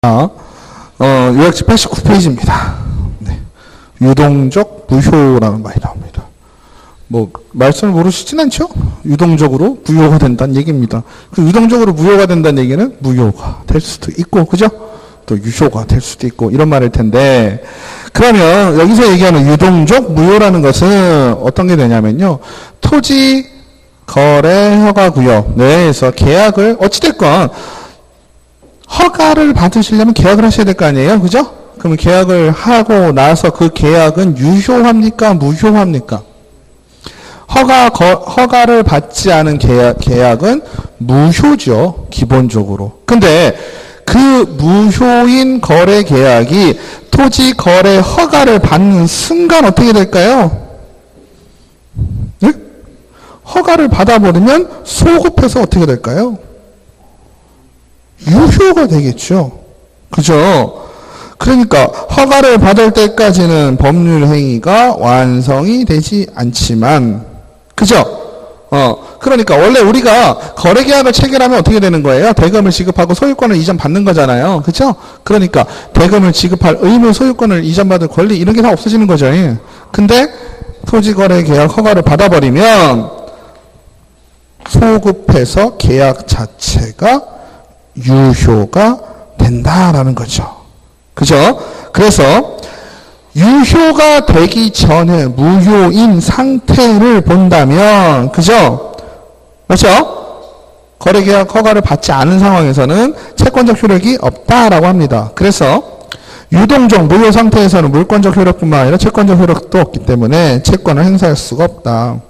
요약지 89페이지입니다. 네. 유동적 무효라는 말이 나옵니다. 뭐 말씀을 모르시진 않죠? 유동적으로 무효가 된다는 얘기입니다. 그 유동적으로 무효가 된다는 얘기는 무효가 될 수도 있고, 그죠? 또 유효가 될 수도 있고, 이런 말일 텐데, 그러면 여기서 얘기하는 유동적 무효라는 것은 어떤 게 되냐면요, 토지 거래 허가 구역 내에서 계약을 어찌됐건 허가를 받으시려면 계약을 하셔야 될 거 아니에요, 그죠? 그러면 계약을 하고 나서 그 계약은 유효합니까, 무효합니까? 허가를 받지 않은 계약은 무효죠, 기본적으로. 근데 그 무효인 거래 계약이 토지 거래 허가를 받는 순간 어떻게 될까요? 네? 허가를 받아버리면 소급해서 어떻게 될까요? 유효가 되겠죠. 그죠? 그러니까 허가를 받을 때까지는 법률 행위가 완성이 되지 않지만, 그죠? 그러니까 원래 우리가 거래계약을 체결하면 어떻게 되는 거예요? 대금을 지급하고 소유권을 이전받는 거잖아요. 그죠? 그러니까 대금을 지급할 의무, 소유권을 이전받을 권리, 이런 게 다 없어지는 거죠. 근데 토지거래계약 허가를 받아버리면 소급해서 계약 자체가 유효가 된다라는 거죠. 그죠? 그래서 유효가 되기 전에 무효인 상태를 본다면, 그죠? 그렇죠? 거래계약 허가를 받지 않은 상황에서는 채권적 효력이 없다라고 합니다. 그래서 유동적 무효 상태에서는 물권적 효력뿐만 아니라 채권적 효력도 없기 때문에 채권을 행사할 수가 없다.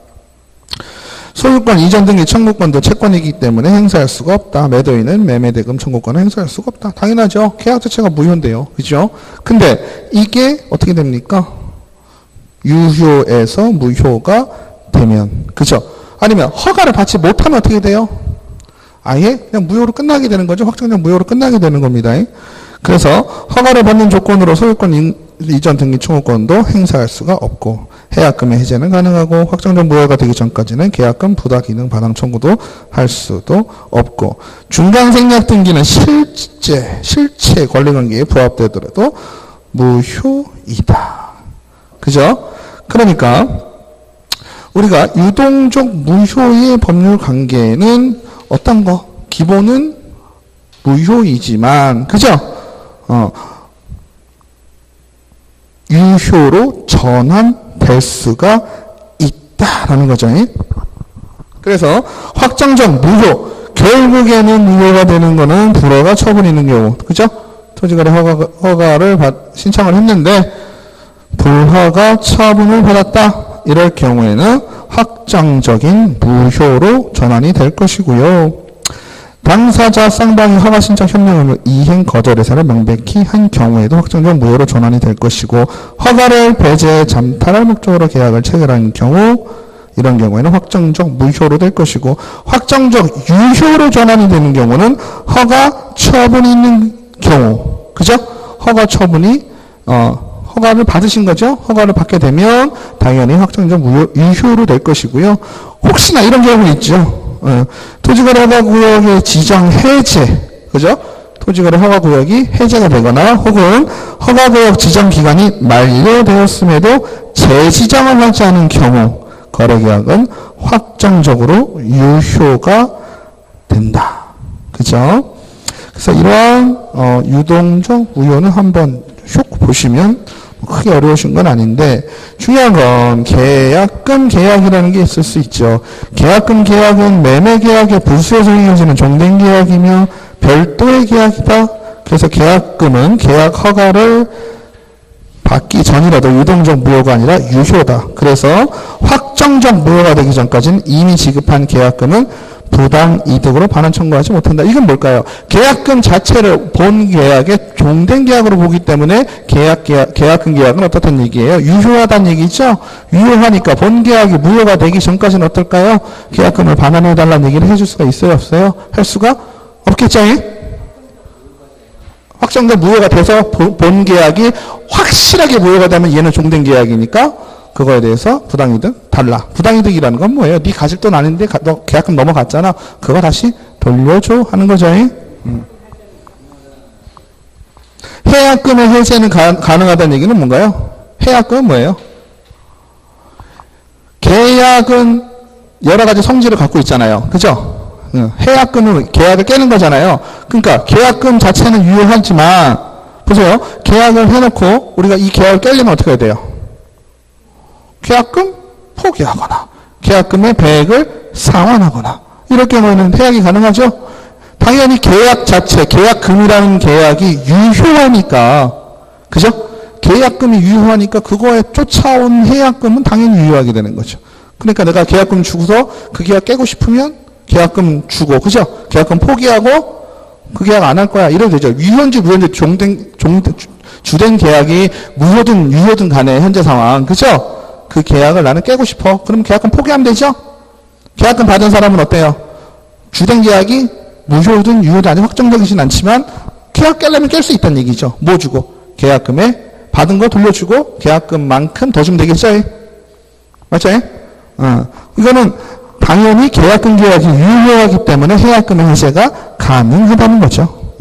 소유권 이전 등기 청구권도 채권이기 때문에 행사할 수가 없다. 매도인은 매매대금 청구권을 행사할 수가 없다. 당연하죠. 계약 자체가 무효인데요. 그죠? 근데 이게 어떻게 됩니까? 유효에서 무효가 되면, 그죠? 아니면 허가를 받지 못하면 어떻게 돼요? 아예 그냥 무효로 끝나게 되는 거죠. 확정적 무효로 끝나게 되는 겁니다. 그래서 허가를 받는 조건으로 소유권 이전 등기 청구권도 행사할 수가 없고, 해약금의 해제는 가능하고, 확정적 무효가 되기 전까지는 계약금 부다 기능 반환 청구도 할 수도 없고, 중간 생략 등기는 실체 권리관계에 부합되더라도 무효이다. 그죠? 그러니까 우리가 유동적 무효의 법률 관계는 어떤 거? 기본은 무효이지만, 그죠? 유효로 전환될 수가 있다라는 거죠. 그래서 확정적 무효, 결국에는 무효가 되는 거는 불허가 처분이 있는 경우, 그죠? 토지거래 허가를 신청을 했는데 불허가 처분을 받았다. 이럴 경우에는 확정적인 무효로 전환이 될 것이고요. 당사자 쌍방이 허가 신청 협력 이행 거절 의사를 명백히 한 경우에도 확정적 무효로 전환이 될 것이고, 허가를 배제 잠탈할 목적으로 계약을 체결한 경우, 이런 경우에는 확정적 무효로 될 것이고, 확정적 유효로 전환이 되는 경우는 허가 처분이 있는 경우, 그죠? 허가 처분이 허가를 받으신 거죠? 허가를 받게 되면 당연히 확정적 유효로 될 것이고요. 혹시나 이런 경우 있죠. 토지거래 허가구역의 지정 해제, 그죠? 토지거래 허가구역이 해제가 되거나 혹은 허가구역 지정 기간이 만료되었음에도 재지정을 하지 않은 경우 거래계약은 확정적으로 유효가 된다. 그죠? 그래서 이러한 유동적 무효는 한번 슉 보시면 크게 어려우신 건 아닌데, 중요한 건 계약금 계약이라는 게 있을 수 있죠. 계약금 계약은 매매 계약의 부수에서 이어지는 종된 계약이며 별도의 계약이다. 그래서 계약금은 계약 허가를 받기 전이라도 유동적 무효가 아니라 유효다. 그래서 확정적 무효가 되기 전까지는 이미 지급한 계약금은 부당 이득으로 반환 청구하지 못한다. 이건 뭘까요? 계약금 자체를 본 계약의 종된 계약으로 보기 때문에 계약금 계약은 어떻다는 얘기예요? 유효하다는 얘기죠? 유효하니까 본 계약이 무효가 되기 전까지는 어떨까요? 계약금을 반환해달라는 얘기를 해줄 수가 있어요? 없어요? 할 수가 없겠죠? 확정적 무효가 돼서 본 계약이 확실하게 무효가 되면 얘는 종된 계약이니까 그거에 대해서 부당이득 달라. 부당이득이라는 건 뭐예요? 네 가질 돈 아닌데 너 계약금 넘어갔잖아. 그거 다시 돌려줘 하는 거죠. 해약금의 해제는 가능하다는 얘기는 뭔가요? 해약금은 뭐예요? 계약은 여러 가지 성질을 갖고 있잖아요. 그죠? 해약금은 계약을 깨는 거잖아요. 그러니까 계약금 자체는 유효하지만 보세요. 계약을 해놓고 우리가 이 계약을 깨려면 어떻게 해야 돼요? 계약금 포기하거나 계약금의 배액을 상환하거나 이럴 경우에는 해약이 가능하죠? 당연히 계약 자체, 계약금이라는 계약이 유효하니까 그죠? 계약금이 유효하니까 그거에 쫓아온 해약금은 당연히 유효하게 되는 거죠. 그러니까 내가 계약금 주고서 그 계약 깨고 싶으면 계약금 주고 그죠? 계약금 포기하고 그 계약 안 할 거야 이래도 되죠. 유효인지 무효인지 주된 계약이 무효든 유효든 간에 현재 상황 그죠? 그 계약을 나는 깨고 싶어. 그럼 계약금 포기하면 되죠? 계약금 받은 사람은 어때요? 주된 계약이 무효든 유효든 아직 확정적이진 않지만 계약 깨려면 깰 수 있다는 얘기죠. 뭐 주고? 계약금에 받은 거 돌려주고 계약금만큼 더 주면 되겠죠? 맞죠? 이거는 당연히 계약금 계약이 유효하기 때문에 해약금의 해제가 가능하다는 거죠.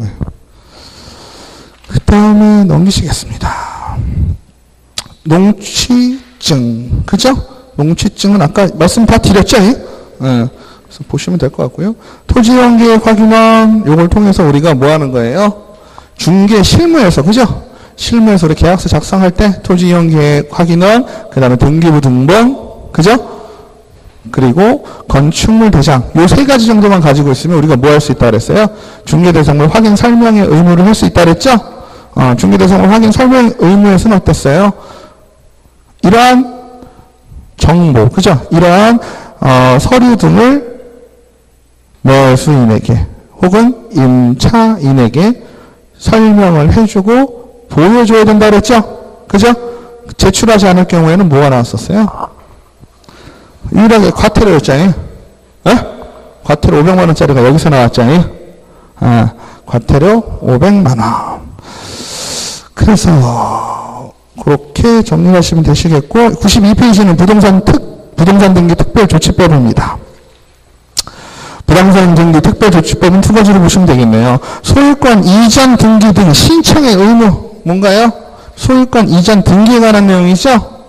그 다음에 넘기시겠습니다. 농취증. 그죠? 농취증은 아까 말씀 다 드렸죠? 그래서 보시면 될 것 같고요. 토지연계획 확인원, 요걸 통해서 우리가 뭐 하는 거예요? 중개 실무에서, 그죠? 실무에서 우리 계약서 작성할 때 토지연계획 확인원, 그 다음에 등기부 등본, 그죠? 그리고 건축물 대상, 요 세 가지 정도만 가지고 있으면 우리가 뭐 할 수 있다 그랬어요? 중개대상물 확인 설명의 의무를 할 수 있다 그랬죠? 중개대상물 확인 설명 의무에서는 어땠어요? 이러한 정보, 그죠? 이러한 서류 등을 매수인에게 혹은 임차인에게 설명을 해주고 보여줘야 된다 그랬죠? 그죠? 제출하지 않을 경우에는 뭐가 나왔었어요? 유일하게 과태료였잖아요. 과태료 500만 원짜리가 여기서 나왔잖아요. 과태료 500만 원. 그래서 그렇게 정리하시면 되시겠고 92페이지는 부동산 등기 특별조치법입니다. 부동산 등기 특별조치법은 두 가지로 보시면 되겠네요. 소유권 이전 등기 등 신청의 의무 뭔가요? 소유권 이전 등기에 관한 내용이죠.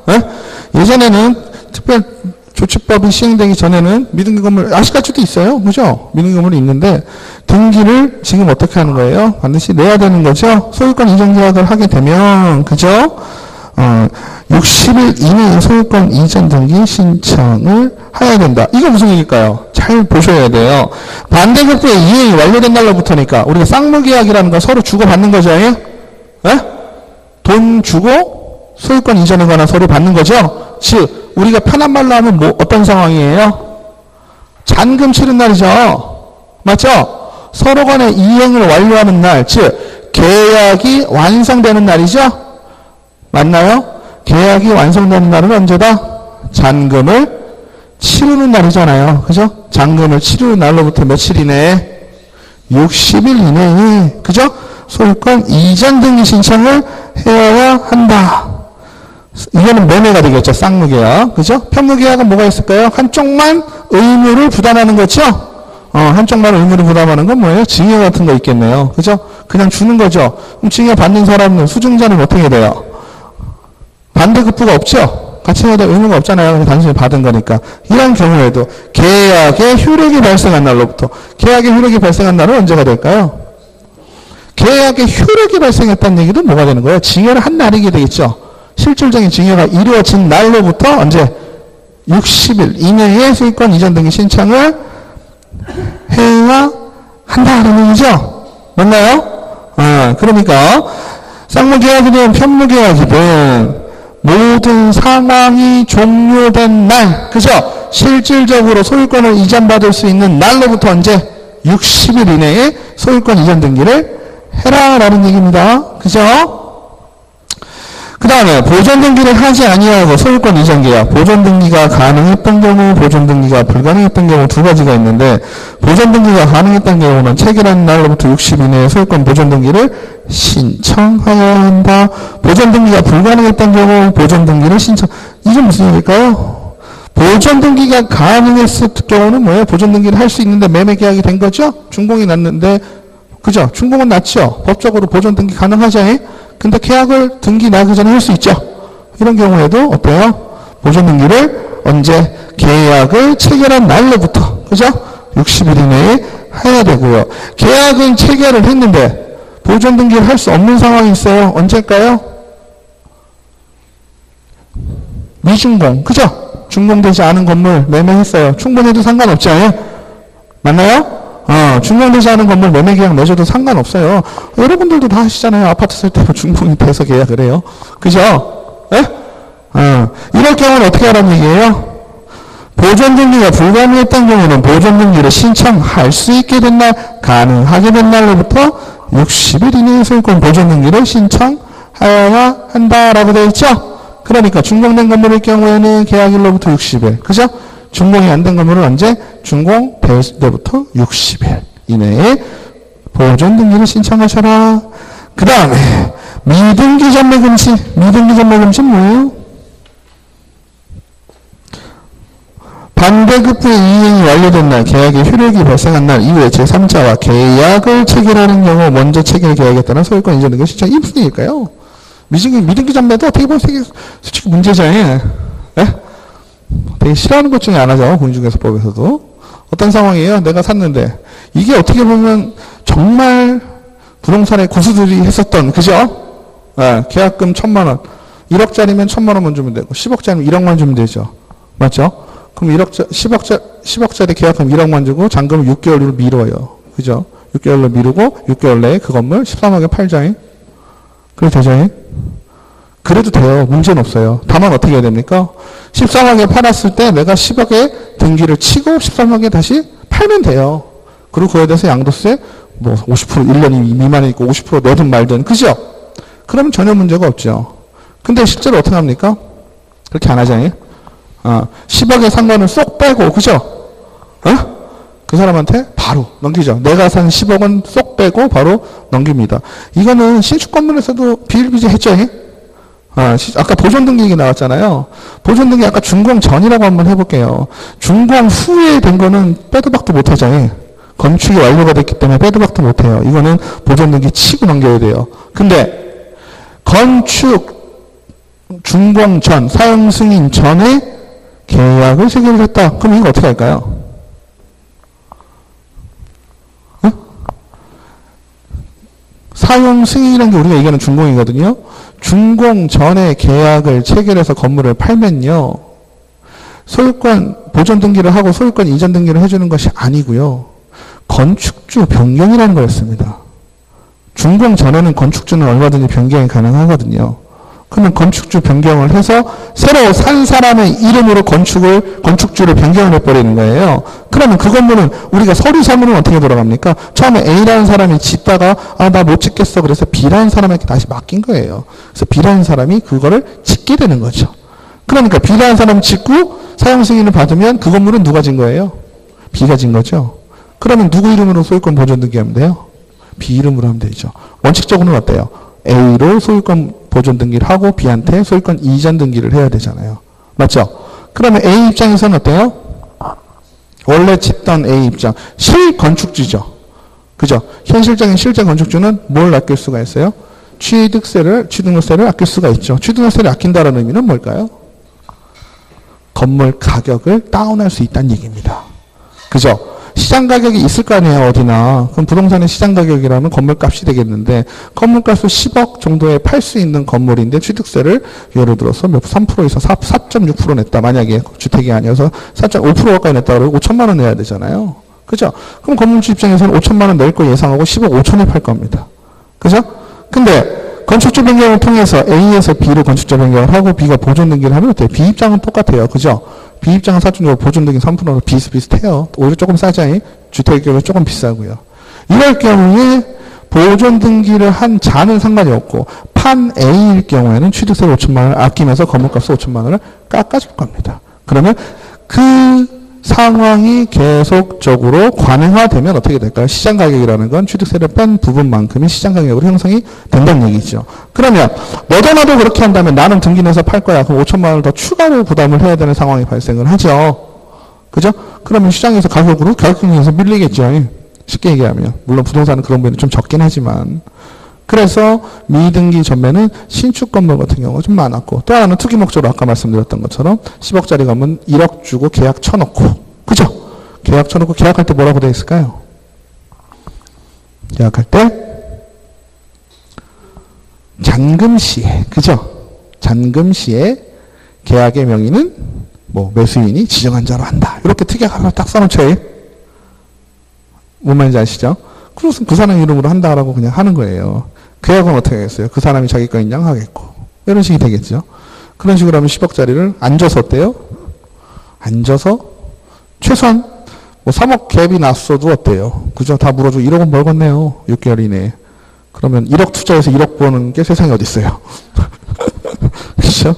예전에는 특별조치법이 시행되기 전에는 미등기 건물 아시까지도 있어요. 그죠? 미등기 건물이 있는데 등기를 지금 어떻게 하는 거예요? 반드시 내야 되는 거죠. 소유권 이전 계약을 하게 되면 그죠? 60일 이내에 소유권 이전 등기 신청을 해야 된다. 이거 무슨 얘기일까요? 잘 보셔야 돼요. 반대급부의 이행이 완료된 날로부터니까 우리가 쌍무계약이라는 건 서로 주고받는 거죠. 돈 주고 소유권 이전에 관한 서류 받는 거죠. 즉 우리가 편한 말로 하면 뭐 어떤 상황이에요? 잔금 치른 날이죠. 맞죠? 서로 간의 이행을 완료하는 날, 즉 계약이 완성되는 날이죠. 맞나요? 계약이 완성되는 날은 언제다? 잔금을 치르는 날이잖아요. 그죠? 잔금을 치르는 날로부터 며칠 이내에? 60일 이내에, 그죠? 소유권 이전 등기 신청을 해야 한다. 이거는 매매가 되겠죠. 쌍무계약. 그죠? 편무계약은 뭐가 있을까요? 한쪽만 의무를 부담하는 거죠? 한쪽만 의무를 부담하는 건 뭐예요? 증여 같은 거 있겠네요. 그죠? 그냥 주는 거죠. 그럼 증여 받는 사람은, 수증자는 어떻게 돼요? 반대급부가 없죠? 같이 해야 될 의무가 없잖아요. 그냥 단순히 받은 거니까. 이런 경우에도 계약의 효력이 발생한 날로부터, 계약의 효력이 발생한 날은 언제가 될까요? 계약의 효력이 발생했다는 얘기도 뭐가 되는 거예요? 증여를 한 날이게 되겠죠? 실질적인 증여가 이루어진 날로부터 언제? 60일 이내에 소유권 이전 등기 신청을 해야 한다는 얘기죠? 맞나요? 그러니까 쌍무계약이든 편무계약이든 모든 상황이 종료된 날, 그죠? 실질적으로 소유권을 이전받을 수 있는 날로부터 언제? 60일 이내에 소유권 이전 등기를 해라라는 얘기입니다. 그죠? 그 다음에 보존등기를 하지 아니하고 소유권 이전 계약, 보존등기가 가능했던 경우, 보존등기가 불가능했던 경우 두 가지가 있는데 보존등기가 가능했던 경우는 체결한 날로부터 60일 이내에 소유권 보존등기를 신청해야 한다. 보존등기가 불가능했던 경우 보존등기를 신청. 이게 무슨 얘기일까요? 보존등기가 가능했을 경우는 뭐예요? 보존등기를 할 수 있는데 매매계약이 된 거죠? 준공이 났는데 그죠? 준공은 났죠? 법적으로 보존등기 가능하죠? 근데 계약을 등기 나기 전에 할 수 있죠. 이런 경우에도 어때요? 보존등기를 언제? 계약을 체결한 날로부터, 그죠? 60일 이내에 해야 되고요. 계약은 체결을 했는데 보존등기를 할 수 없는 상황이 있어요. 언제일까요? 미준공, 그죠? 준공되지 않은 건물 매매했어요. 충분해도 상관없지 않아요? 맞나요? 준공되지 않은 건물 매매 계약 맺어도 상관없어요. 여러분들도 다 하시잖아요. 아파트 살 때 준공이 돼서 계약을 해요. 그죠? 예? 이럴 경우는 어떻게 하라는 얘기예요? 보존등기가 불가능했던 경우는 보존등기를 신청할 수 있게 된 날, 가능하게 된 날로부터 60일 이내에 소유권 보존등기를 신청하여야 한다라고 되어 있죠? 그러니까 준공된 건물일 경우에는 계약일로부터 60일, 그죠? 준공이 안 된 건물은 언제? 준공될 때부터 60일 이내에 보존등기를 신청하셔라. 그 다음에 미등기 전매 금지. 미등기 전매 금지는 뭐예요? 반대급부의 이행이 완료된 날, 계약의 효력이 발생한 날 이후에 제3자와 계약을 체결하는 경우 먼저 체결 계약에 따른 소유권 이전 등기 신청. 이 무슨 얘기일까요? 미등기 전매도 어떻게 보면 솔직히 문제잖아요. 네? 되게 싫어하는 것 중에 하나죠. 공인중개사법에서도. 어떤 상황이에요? 내가 샀는데 이게 어떻게 보면 정말 부동산의 고수들이 했었던, 그죠? 네, 계약금 1,000만 원. 1억짜리면 1,000만 원만 주면 되고 10억짜리면 1억만 주면 되죠. 맞죠? 그럼 10억짜리 계약금 1억만 주고 잔금을 6개월로 미뤄요. 그죠? 6개월로 미루고 6개월 내에 그 건물 13억에 팔자잉. 그래도 되자잉? 그래도 돼요. 문제는 없어요. 다만 어떻게 해야 됩니까? 13억에 팔았을 때 내가 10억에 등기를 치고 13억에 다시 팔면 돼요. 그리고 그거에 대해서 양도세 뭐 50% 1년 미만이니까 50% 내든 말든, 그죠? 그러면 전혀 문제가 없죠. 근데 실제로 어떻게 합니까? 그렇게 안 하잖아요. 10억의 상관을 쏙 빼고, 그죠? 그 사람한테 바로 넘기죠. 내가 산 10억은 쏙 빼고 바로 넘깁니다. 이거는 신축 건물에서도 비일비재 했죠. 아까 보존등기 얘기 나왔잖아요. 보존등기 아까 준공 전이라고 한번 해볼게요. 준공 후에 된 거는 빼도 박도 못하잖아요. 건축이 완료가 됐기 때문에 빼도 박도 못해요. 이거는 보존등기 치고 넘겨야 돼요. 근데 건축 준공 전, 사용 승인 전에 계약을 체결을 했다. 그럼 이거 어떻게 할까요? 사용 승인이라는 게 우리가 얘기하는 준공이거든요. 준공 전에 계약을 체결해서 건물을 팔면요, 소유권 보존 등기를 하고 소유권 이전 등기를 해주는 것이 아니고요, 건축주 변경이라는 거였습니다. 준공 전에는 건축주는 얼마든지 변경이 가능하거든요. 그러면 건축주 변경을 해서 새로 산 사람의 이름으로 건축주를 변경을 해버리는 거예요. 그러면 그 건물은 우리가 서류사무는 어떻게 돌아갑니까? 처음에 A라는 사람이 짓다가 나 못 짓겠어. 그래서 B라는 사람에게 다시 맡긴 거예요. 그래서 B라는 사람이 그거를 짓게 되는 거죠. 그러니까 B라는 사람이 짓고 사용 승인을 받으면 그 건물은 누가 진 거예요? B가 진 거죠. 그러면 누구 이름으로 소유권 보존 등기하면 돼요? B 이름으로 하면 되죠. 원칙적으로는 어때요? A로 소유권 보존 등기를 하고 B한테 소유권 이전 등기를 해야 되잖아요. 맞죠? 그러면 A 입장에서는 어때요? 원래 짓던 A 입장, 실건축주죠. 그죠? 현실적인 실제 건축주는 뭘 아낄 수가 있어요? 취득세를 아낄 수가 있죠. 취득세를 아낀다는 의미는 뭘까요? 건물 가격을 다운할 수 있다는 얘기입니다. 그죠? 시장 가격이 있을 거 아니에요, 어디나. 그럼 부동산의 시장 가격이라면 건물값이 되겠는데, 건물값을 10억 정도에 팔 수 있는 건물인데, 취득세를 예를 들어서 3%에서 4.6% 냈다. 만약에 주택이 아니어서 4.5% 가까이 냈다 그러고 5천만 원 내야 되잖아요. 그죠? 그럼 건물주 입장에서는 5천만 원 낼 거 예상하고 10억 5천에 팔 겁니다. 그죠? 근데, 건축주 변경을 통해서 A에서 B로 건축주 변경을 하고 B가 보존 등기를 하면 어때요? B 입장은 똑같아요. 그죠? B 입장은 4.6, 보존 등기 3%로 비슷비슷해요. 오히려 조금 싸지. 주택의 경우는 조금 비싸고요. 이럴 경우에 보존 등기를 한 자는 상관이 없고 판 A일 경우에는 취득세를 5천만 원을 아끼면서 건물값을 5천만 원을 깎아줄 겁니다. 그러면 그 상황이 계속적으로 관행화되면 어떻게 될까요? 시장 가격이라는 건 취득세를 뺀 부분만큼이 시장 가격으로 형성이 된다는 얘기죠. 그러면 너도 나도 그렇게 한다면 나는 등기 내서 팔 거야. 그럼 5천만 원을 더 추가로 부담을 해야 되는 상황이 발생을 하죠. 그죠? 그러면 시장에서 가격으로 밀리겠죠. 쉽게 얘기하면. 물론 부동산은 그런 부분이 좀 적긴 하지만. 그래서 미등기 전매는 신축 건물 같은 경우가 좀 많았고, 또 하나는 투기 목적으로 아까 말씀드렸던 것처럼 10억짜리 건물 1억 주고 계약 쳐놓고, 그죠? 계약 쳐놓고 계약할 때 뭐라고 되어 있을까요? 계약할 때 잔금시에, 그죠? 잔금시에 계약의 명의는 뭐 매수인이 지정한 자로 한다. 이렇게 특약 하나 딱 써놓죠. 뭔 말인지 아시죠? 그래서 그 사람 이름으로 한다라고 그냥 하는 거예요. 계약은 어떻게 하겠어요? 그 사람이 자기 거 인정하겠고. 이런 식이 되겠죠. 그런 식으로 하면 10억짜리를 앉아서 어때요? 앉아서 최소한 뭐 3억 갭이 났어도 어때요? 그죠? 다 물어주고 1억은 벌겠네요. 6개월 이내에. 그러면 1억 투자해서 1억 버는 게 세상에 어디 있어요? 그렇죠?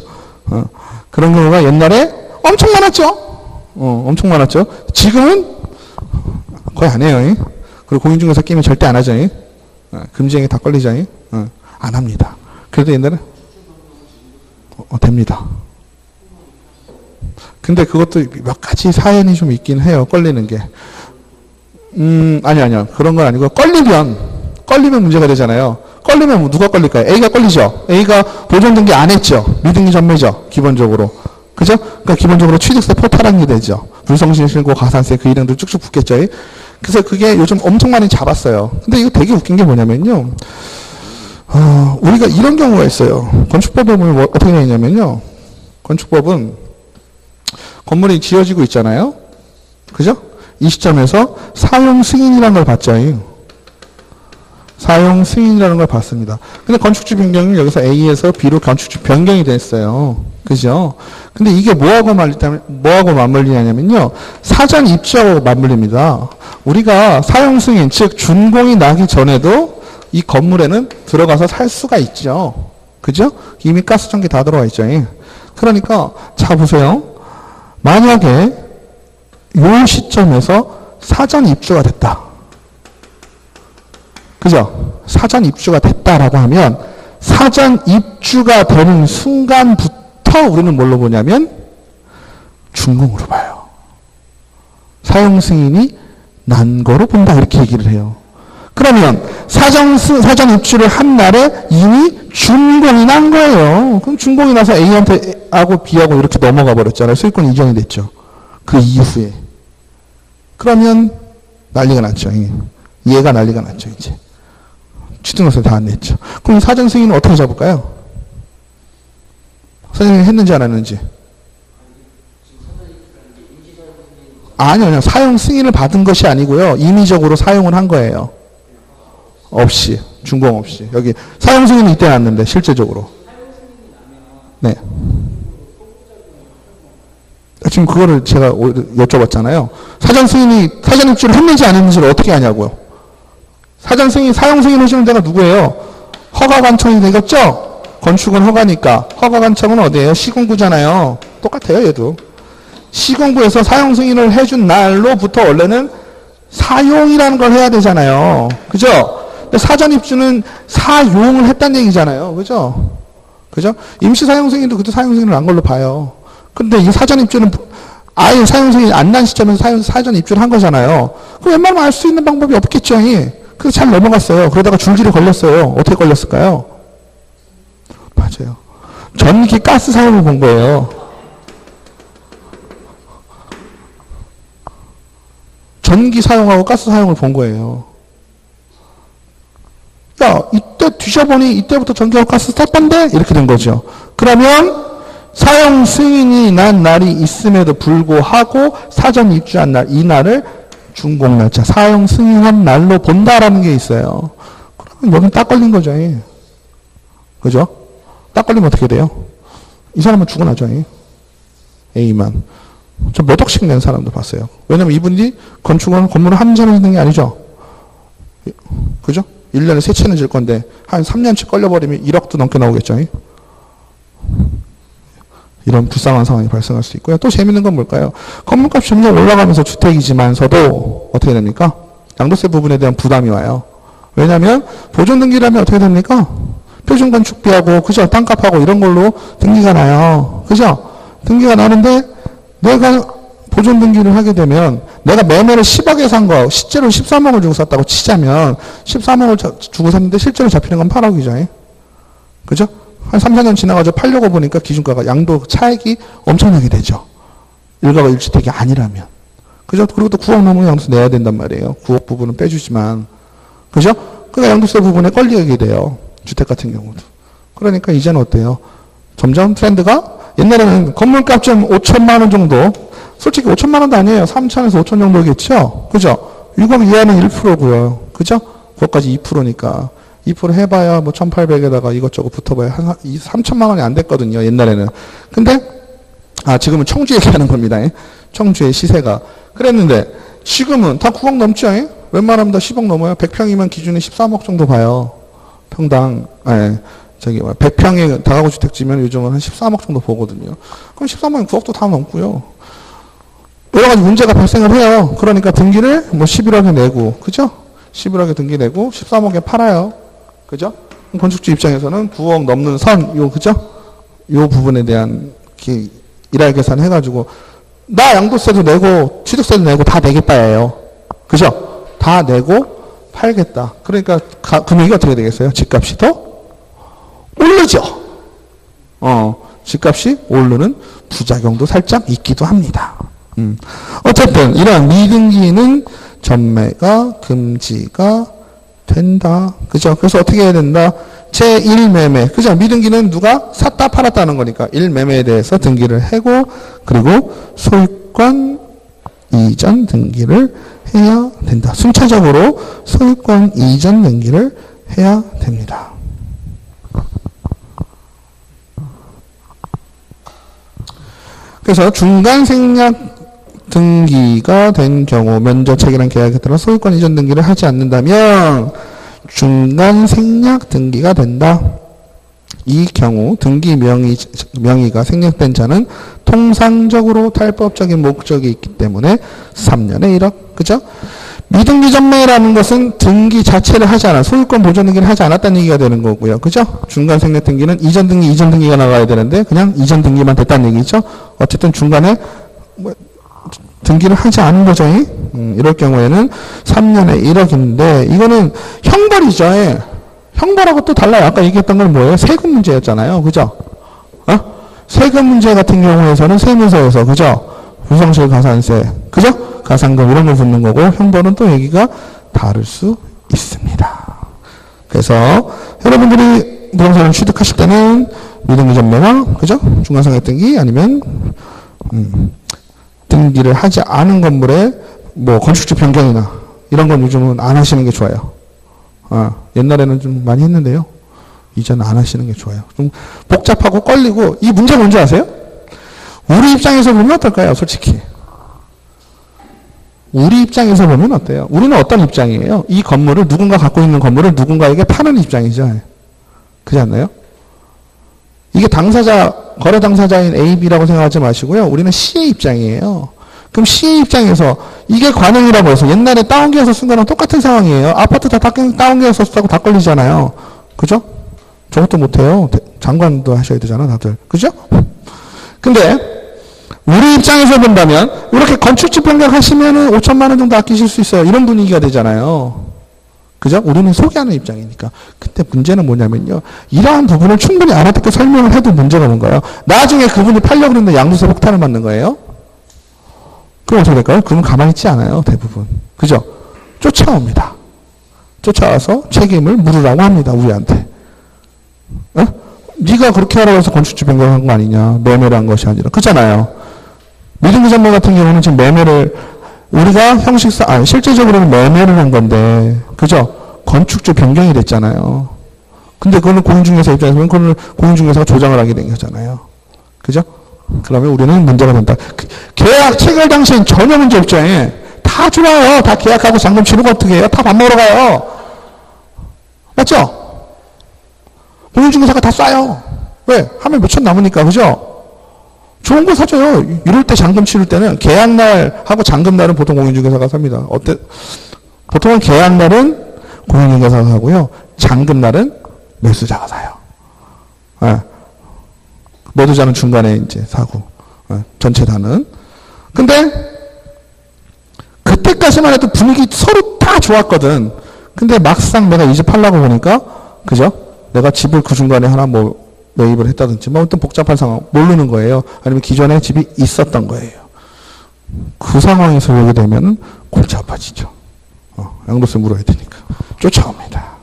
그런 경우가 옛날에 엄청 많았죠. 엄청 많았죠. 지금은 거의 안 해요. 그리고 공인중개사 끼면 절대 안 하죠. 금지행위 다 걸리죠. 안 합니다. 그래도 옛날에 됩니다. 근데 그것도 몇 가지 사연이 좀 있긴 해요. 걸리는 게. 아니요. 그런 건 아니고 걸리면 문제가 되잖아요. 걸리면 누가 걸릴까요? A가 걸리죠. A가 보존등기 안 했죠. 미등기 전매죠. 기본적으로. 그죠? 그러니까 기본적으로 취득세 포탈한 게 되죠. 불성실 실고 가산세 그 일행들 쭉쭉 붙겠죠. 그래서 그게 요즘 엄청 많이 잡았어요. 근데 이거 되게 웃긴 게 뭐냐면요. 우리가 이런 경우가 있어요. 건축법을 뭐 어떻게 되어 있냐면요. 건축법은 건물이 지어지고 있잖아요. 그죠? 이 시점에서 사용 승인이라는 걸 받죠. 사용 승인이라는 걸 받습니다. 근데 건축주 변경은 여기서 A에서 B로 건축주 변경이 됐어요. 그죠? 근데 이게 뭐하고 맞물리냐면요. 사전 입주하고 맞물립니다. 우리가 사용 승인, 즉 준공이 나기 전에도 이 건물에는 들어가서 살 수가 있죠. 그죠? 이미 가스 전기 다 들어와 있죠. 그러니까 자 보세요. 만약에 이 시점에서 사전 입주가 됐다. 그죠? 사전 입주가 됐다라고 하면 사전 입주가 되는 순간부터 우리는 뭘로 보냐면 준공으로 봐요. 사용 승인이 난 거로 본다 이렇게 얘기를 해요. 그러면 사전 입주를 한 날에 이미 준공이 난 거예요. 그럼 준공이 나서 A한테 하고 B하고 이렇게 넘어가 버렸잖아요. 소유권 이전이 됐죠. 그 이후에. 그러면 난리가 났죠. 얘가 난리가 났죠. 이제. 취득세 다 안 냈죠. 그럼 사전 승인은 어떻게 잡을까요? 선생님이 했는지 안 했는지. 아니요. 사용 승인을 받은 것이 아니고요. 임의적으로 사용을 한 거예요. 없이. 준공 없이. 여기 사용 승인은 이때 났는데 실제적으로. 네. 지금 그거를 제가 여쭤봤잖아요. 사전 입주를 했는지 안 했는지를 어떻게 아냐고요. 사전 승인, 사용 승인 해주는 데가 누구예요? 허가관청이 되겠죠? 건축은 허가니까. 허가관청은 어디예요? 시군구잖아요. 똑같아요, 얘도. 시군구에서 사용 승인을 해준 날로부터 원래는 사용이라는 걸 해야 되잖아요. 그죠? 근데 사전 입주는 사용을 했다는 얘기잖아요. 그죠? 그죠? 임시 사용 승인도 그때 사용 승인을 한 걸로 봐요. 근데 이 사전 입주는 아예 사용 승인이 안 난 시점에서 사전 입주를 한 거잖아요. 그럼 웬만하면 알 수 있는 방법이 없겠죠. 그래서 잘 넘어갔어요. 그러다가 줄줄이 걸렸어요. 어떻게 걸렸을까요? 맞아요. 전기 가스 사용을 본 거예요. 전기 사용하고 가스 사용을 본 거예요. 야, 이때 뒤져보니 이때부터 전기하고 가스 썼던데? 이렇게 된 거죠. 그러면 사용 승인이 난 날이 있음에도 불구하고 사전 입주한 날, 이 날을 준공날짜, 사용 승인한 날로 본다라는 게 있어요. 그러면 여긴 딱 걸린 거죠. 그죠? 딱 걸리면 어떻게 돼요? 이 사람은 죽어나죠. A만. 저 몇 억씩 낸 사람도 봤어요. 왜냐면 이분이 건물을 한 채는 짓는 게 아니죠. 그죠? 1년에 3채는 질 건데, 한 3년치 걸려버리면 1억도 넘게 나오겠죠. 이런 불쌍한 상황이 발생할 수 있고요. 또 재밌는 건 뭘까요? 건물값이 점점 올라가면서 주택이지만서도 어떻게 됩니까? 양도세 부분에 대한 부담이 와요. 왜냐하면 보존등기라면 어떻게 됩니까? 표준건축비하고 그죠? 땅값하고 이런 걸로 등기가 나요. 그죠? 등기가 나는데 내가 보존 등기를 하게 되면 내가 매매를 10억에 산 거 실제로 13억을 주고 샀다고 치자면 13억을 주고 샀는데 실제로 잡히는 건 8억이죠. 그죠? 한 3, 4년 지나가지고 팔려고 보니까 기준가가 양도 차익이 엄청나게 되죠. 일가가 1주택이 아니라면. 그죠? 그리고 또 9억 넘으면 양도세 내야 된단 말이에요. 9억 부분은 빼주지만. 그죠? 그러니까 양도세 부분에 걸리게 돼요. 주택 같은 경우도. 그러니까 이제는 어때요? 점점 트렌드가 옛날에는 건물값 좀 5천만 원 정도, 솔직히 5천만 원도 아니에요. 3천에서 5천 정도겠죠? 그죠? 6억 이하는 1%고요. 그죠? 그것까지 2%니까. 2% 해봐야 뭐 1,800에다가 이것저것 붙어봐야 한 3천만 원이 안 됐거든요. 옛날에는. 근데, 지금은 청주 얘기하는 겁니다. 청주의 시세가. 그랬는데, 지금은 다 9억 넘죠? 웬만하면 다 10억 넘어요. 100평이면 기준이 13억 정도 봐요. 평당, 100평의 다가구 주택지면 요즘은 한 13억 정도 보거든요. 그럼 13억이면 9억도 다 넘고요. 여러 가지 문제가 발생을 해요. 그러니까 등기를 뭐 11억에 내고, 그죠? 11억에 등기 내고 13억에 팔아요. 그죠? 건축주 입장에서는 9억 넘는 선, 그죠? 요 부분에 대한 일할 계산 해가지고, 나 양도세도 내고, 취득세도 내고 다 내겠다예요. 그죠? 다 내고 팔겠다. 그러니까 금액이 어떻게 되겠어요? 집값이 더 오르죠. 집값이 오르는 부작용도 살짝 있기도 합니다. 어쨌든 이러한 미등기는 전매가 금지가 된다. 그죠? 그래서 어떻게 해야 된다? 제1매매. 그죠? 미등기는 누가 샀다 팔았다는 거니까 1매매에 대해서 등기를 하고, 그리고 소유권 이전 등기를 해야 된다. 순차적으로 소유권 이전 등기를 해야 됩니다. 그래서 중간 생략 등기가 된 경우 면적 체결한 계약에 따라 소유권 이전 등기를 하지 않는다면 중간 생략 등기가 된다. 이 경우 등기 명의가 생략된 자는 통상적으로 탈법적인 목적이 있기 때문에 3년에 1억. 그죠? 미등기 전매라는 것은 등기 자체를 하지 않아, 소유권 보존 등기를 하지 않았다는 얘기가 되는 거고요. 그죠? 중간 생략 등기는 이전 등기가 나가야 되는데 그냥 이전 등기만 됐다는 얘기죠. 어쨌든 중간에 등기를 하지 않은 거죠. 이럴 경우에는 3년에 1억인데 이거는 형벌이죠. 형벌하고 또 달라요. 아까 얘기했던 건 뭐예요? 세금 문제였잖아요. 그죠? 세금 문제 같은 경우에서는 세무서에서, 그죠? 유성실 가산세, 그죠? 가산금 이런 걸 붙는 거고, 형벌은 또 얘기가 다를 수 있습니다. 그래서 여러분들이 부동산을 취득하실 때는 미등기 전매나, 그죠? 중간상각 등기 아니면 등기를 하지 않은 건물에 뭐 건축주 변경이나 이런 건 요즘은 안 하시는 게 좋아요. 옛날에는 좀 많이 했는데요. 이제는 안 하시는 게 좋아요. 좀 복잡하고 걸리고, 이 문제가 뭔지 아세요? 우리 입장에서 보면 어떨까요? 솔직히. 우리 입장에서 보면 어때요? 우리는 어떤 입장이에요? 이 건물을, 누군가 갖고 있는 건물을 누군가에게 파는 입장이죠. 그렇지 않나요? 이게 거래 당사자인 A, B라고 생각하지 마시고요. 우리는 C의 입장이에요. 그럼 C의 입장에서 이게 관행이라고 해서 옛날에 다운기어서 쓴 거랑 똑같은 상황이에요. 아파트 다 다운기어서 쓰다고 다 걸리잖아요. 그죠? 저것도 못해요. 장관도 하셔야 되잖아, 다들. 그죠? 근데 우리 입장에서 본다면 이렇게 건축지 변경하시면은 5천만 원 정도 아끼실 수 있어요. 이런 분위기가 되잖아요. 그죠? 우리는 소개하는 입장이니까. 근데 문제는 뭐냐면요. 이러한 부분을 충분히 알아듣고 설명을 해도 문제가 뭔가요? 나중에 그분이 팔려고 그러는데 양도세 폭탄을 맞는 거예요. 그럼 어떻게 될까요? 그러면 가만히 있지 않아요. 대부분. 그죠? 쫓아옵니다. 쫓아와서 책임을 물으라고 합니다. 우리한테. 네가 그렇게 하라고 해서 건축주 변경한 거 아니냐. 매매를 한 것이 아니라. 그렇잖아요. 미등기 전매 같은 경우는 지금 매매를 우리가 실제적으로는 매매를 한 건데, 그죠? 건축주 변경이 됐잖아요. 근데 그거는 공인중개사 입장에서 보면 그거는 공인중개사가 조장을 하게 된 거잖아요. 그죠? 그러면 우리는 문제가 된다. 계약 체결 당시엔 전혀 문제 없죠. 다 좋아요. 다 계약하고 잔금 치르고 어떻게 해요? 다 밥 먹으러 가요. 맞죠? 공인중개사가 다 쏴요. 왜? 하면 몇천 남으니까. 그죠? 좋은 거 사줘요. 이럴 때 잔금 치를 때는 계약날하고 잔금날은 보통 공인중개사가 삽니다. 보통은 계약날은 공인중개사가 사고요. 잔금날은 매수자가 사요. 매도자는 중간에 이제 사고, 전체 다는. 근데 전까지만 해도 분위기 서로 다 좋았거든. 근데 막상 내가 이 집 하려고 보니까, 그죠? 내가 집을 그 중간에 하나 뭐 매입을 했다든지, 뭐 어떤 복잡한 상황, 모르는 거예요. 아니면 기존에 집이 있었던 거예요. 그 상황에서 오게 되면 골치 아파지죠. 양도세 물어야 되니까. 쫓아옵니다.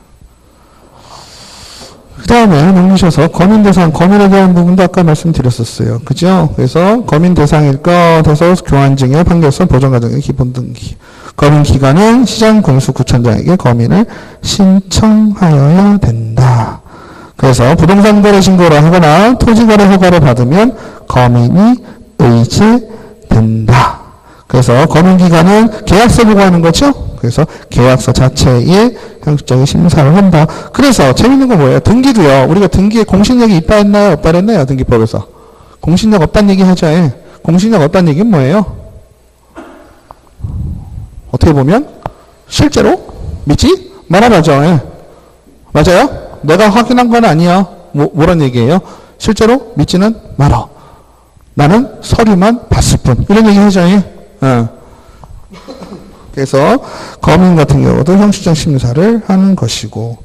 그 다음에 넘기셔서 거민 대상, 거민에 대한 부분도 아까 말씀드렸었어요. 그죠? 그래서 거민 대상일 것 해서 교환증의 판결서 보존과정의 기본 등기. 거민 기관은 시장공수구청장에게 거민을 신청하여야 된다. 그래서 부동산 거래 신고를 하거나 토지 거래 허가를 받으면 거민이 의제된다. 그래서 거민 기관은 계약서 보고하는 거죠. 그래서 계약서 자체에 형식적인 심사를 한다. 그래서 재밌는 건 뭐예요? 등기도요. 우리가 등기에 공신력이 있다 했나요? 없다 했나요? 등기법에서. 공신력 없다는 얘기 하죠. 공신력 없다는 얘기는 뭐예요? 어떻게 보면 실제로 믿지 말아라죠. 맞아요? 내가 확인한 건 아니야. 뭐란 얘기예요? 실제로 믿지는 말아. 나는 서류만 봤을 뿐. 이런 얘기 하죠. 그래서 거민 같은 경우도 형식적 심사를 하는 것이고,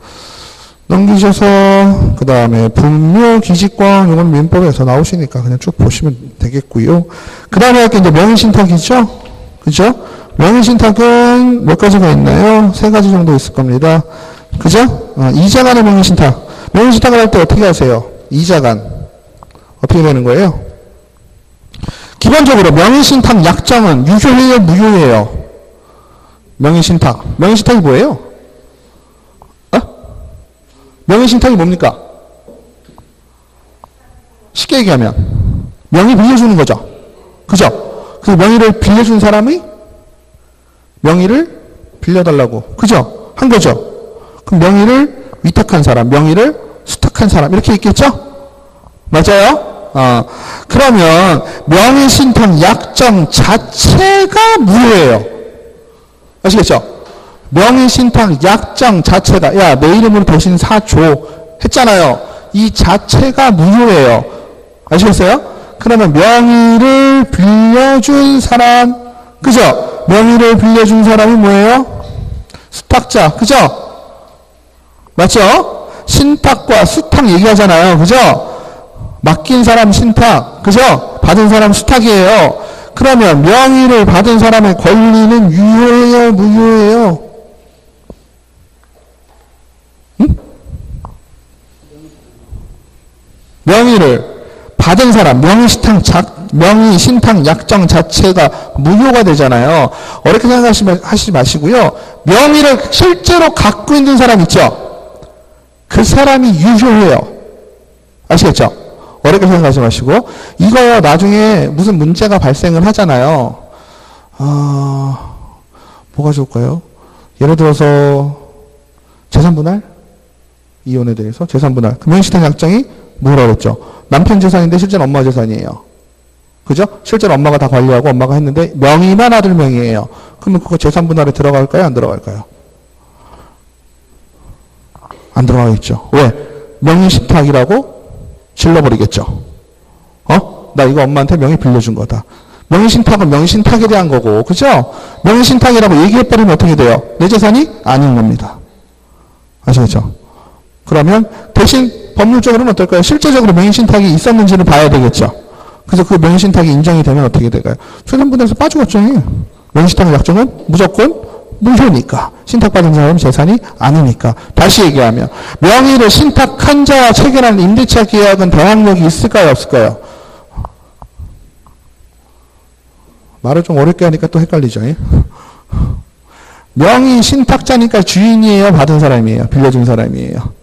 넘기셔서 그 다음에 분묘 기지권, 이건 민법에서 나오시니까 그냥 쭉 보시면 되겠고요. 그 다음에 이렇게 이제 명의신탁이죠. 그죠? 명의신탁은 몇 가지가 있나요? 3가지 정도 있을 겁니다. 그죠? 이자간의 명의신탁. 명의신탁을 할 때 어떻게 하세요? 이자간. 어떻게 되는 거예요? 기본적으로 명의신탁 약정은 유효해요, 무효해요? 명의신탁. 명의신탁이 뭐예요? 명의신탁이 뭡니까? 쉽게 얘기하면 명의 빌려주는 거죠. 그죠? 그 명의를 빌려준 사람이 명의를 빌려달라고. 그죠? 한 거죠. 그럼 명의를 위탁한 사람, 명의를 수탁한 사람 이렇게 있겠죠? 맞아요? 그러면 명의신탁 약정 자체가 무효예요. 아시겠죠? 명의신탁 약정 자체가, 야, 내 이름으로 대신 사줘 했잖아요. 이 자체가 무효예요. 아시겠어요? 그러면 명의를 빌려준 사람, 그죠? 명의를 빌려준 사람이 뭐예요? 수탁자, 그죠? 맞죠? 신탁과 수탁 얘기하잖아요. 그죠? 맡긴 사람 신탁, 그죠? 받은 사람 수탁이에요. 그러면 명의를 받은 사람의 권리는 유효해요, 무효해요? 응? 명의를 받은 사람, 명의신탁 약정 자체가 무효가 되잖아요. 어렵게 생각하시지 마시고요. 명의를 실제로 갖고 있는 사람 있죠? 그 사람이 유효해요. 아시겠죠? 어렵게 생각하지 마시고, 이거 나중에 무슨 문제가 발생을 하잖아요. 뭐가 좋을까요? 예를 들어서 재산분할? 이혼에 대해서 재산분할. 명의신탁 약정이 뭐라고 그랬죠? 남편 재산인데 실제는 엄마 재산이에요. 그죠? 실제로 엄마가 다 관리하고 엄마가 했는데 명의만 아들 명의예요. 그러면 그거 재산분할에 들어갈까요? 안 들어갈까요? 안 들어가겠죠. 왜? 명의신탁이라고 질러버리겠죠. 나 이거 엄마한테 명의 빌려준 거다. 명의신탁은 명의신탁에 대한 거고, 그죠? 명의신탁이라고 얘기해버리면 어떻게 돼요? 내 재산이 아닌 겁니다. 아시겠죠? 그러면 대신 법률적으로는 어떨까요? 실제적으로 명의신탁이 있었는지를 봐야 되겠죠. 그래서 그 명의신탁이 인정이 되면 어떻게 될까요? 재산분할에서 빠지겠죠. 명의신탁 약정은 무조건 무효니까. 신탁받은 사람은 재산이 아니니까. 다시 얘기하면 명의를 신탁한 자와 체결한 임대차 계약은 대항력이 있을까요? 없을까요? 말을 좀 어렵게 하니까 또 헷갈리죠. 명의 신탁자니까 주인이에요? 받은 사람이에요? 빌려준 사람이에요?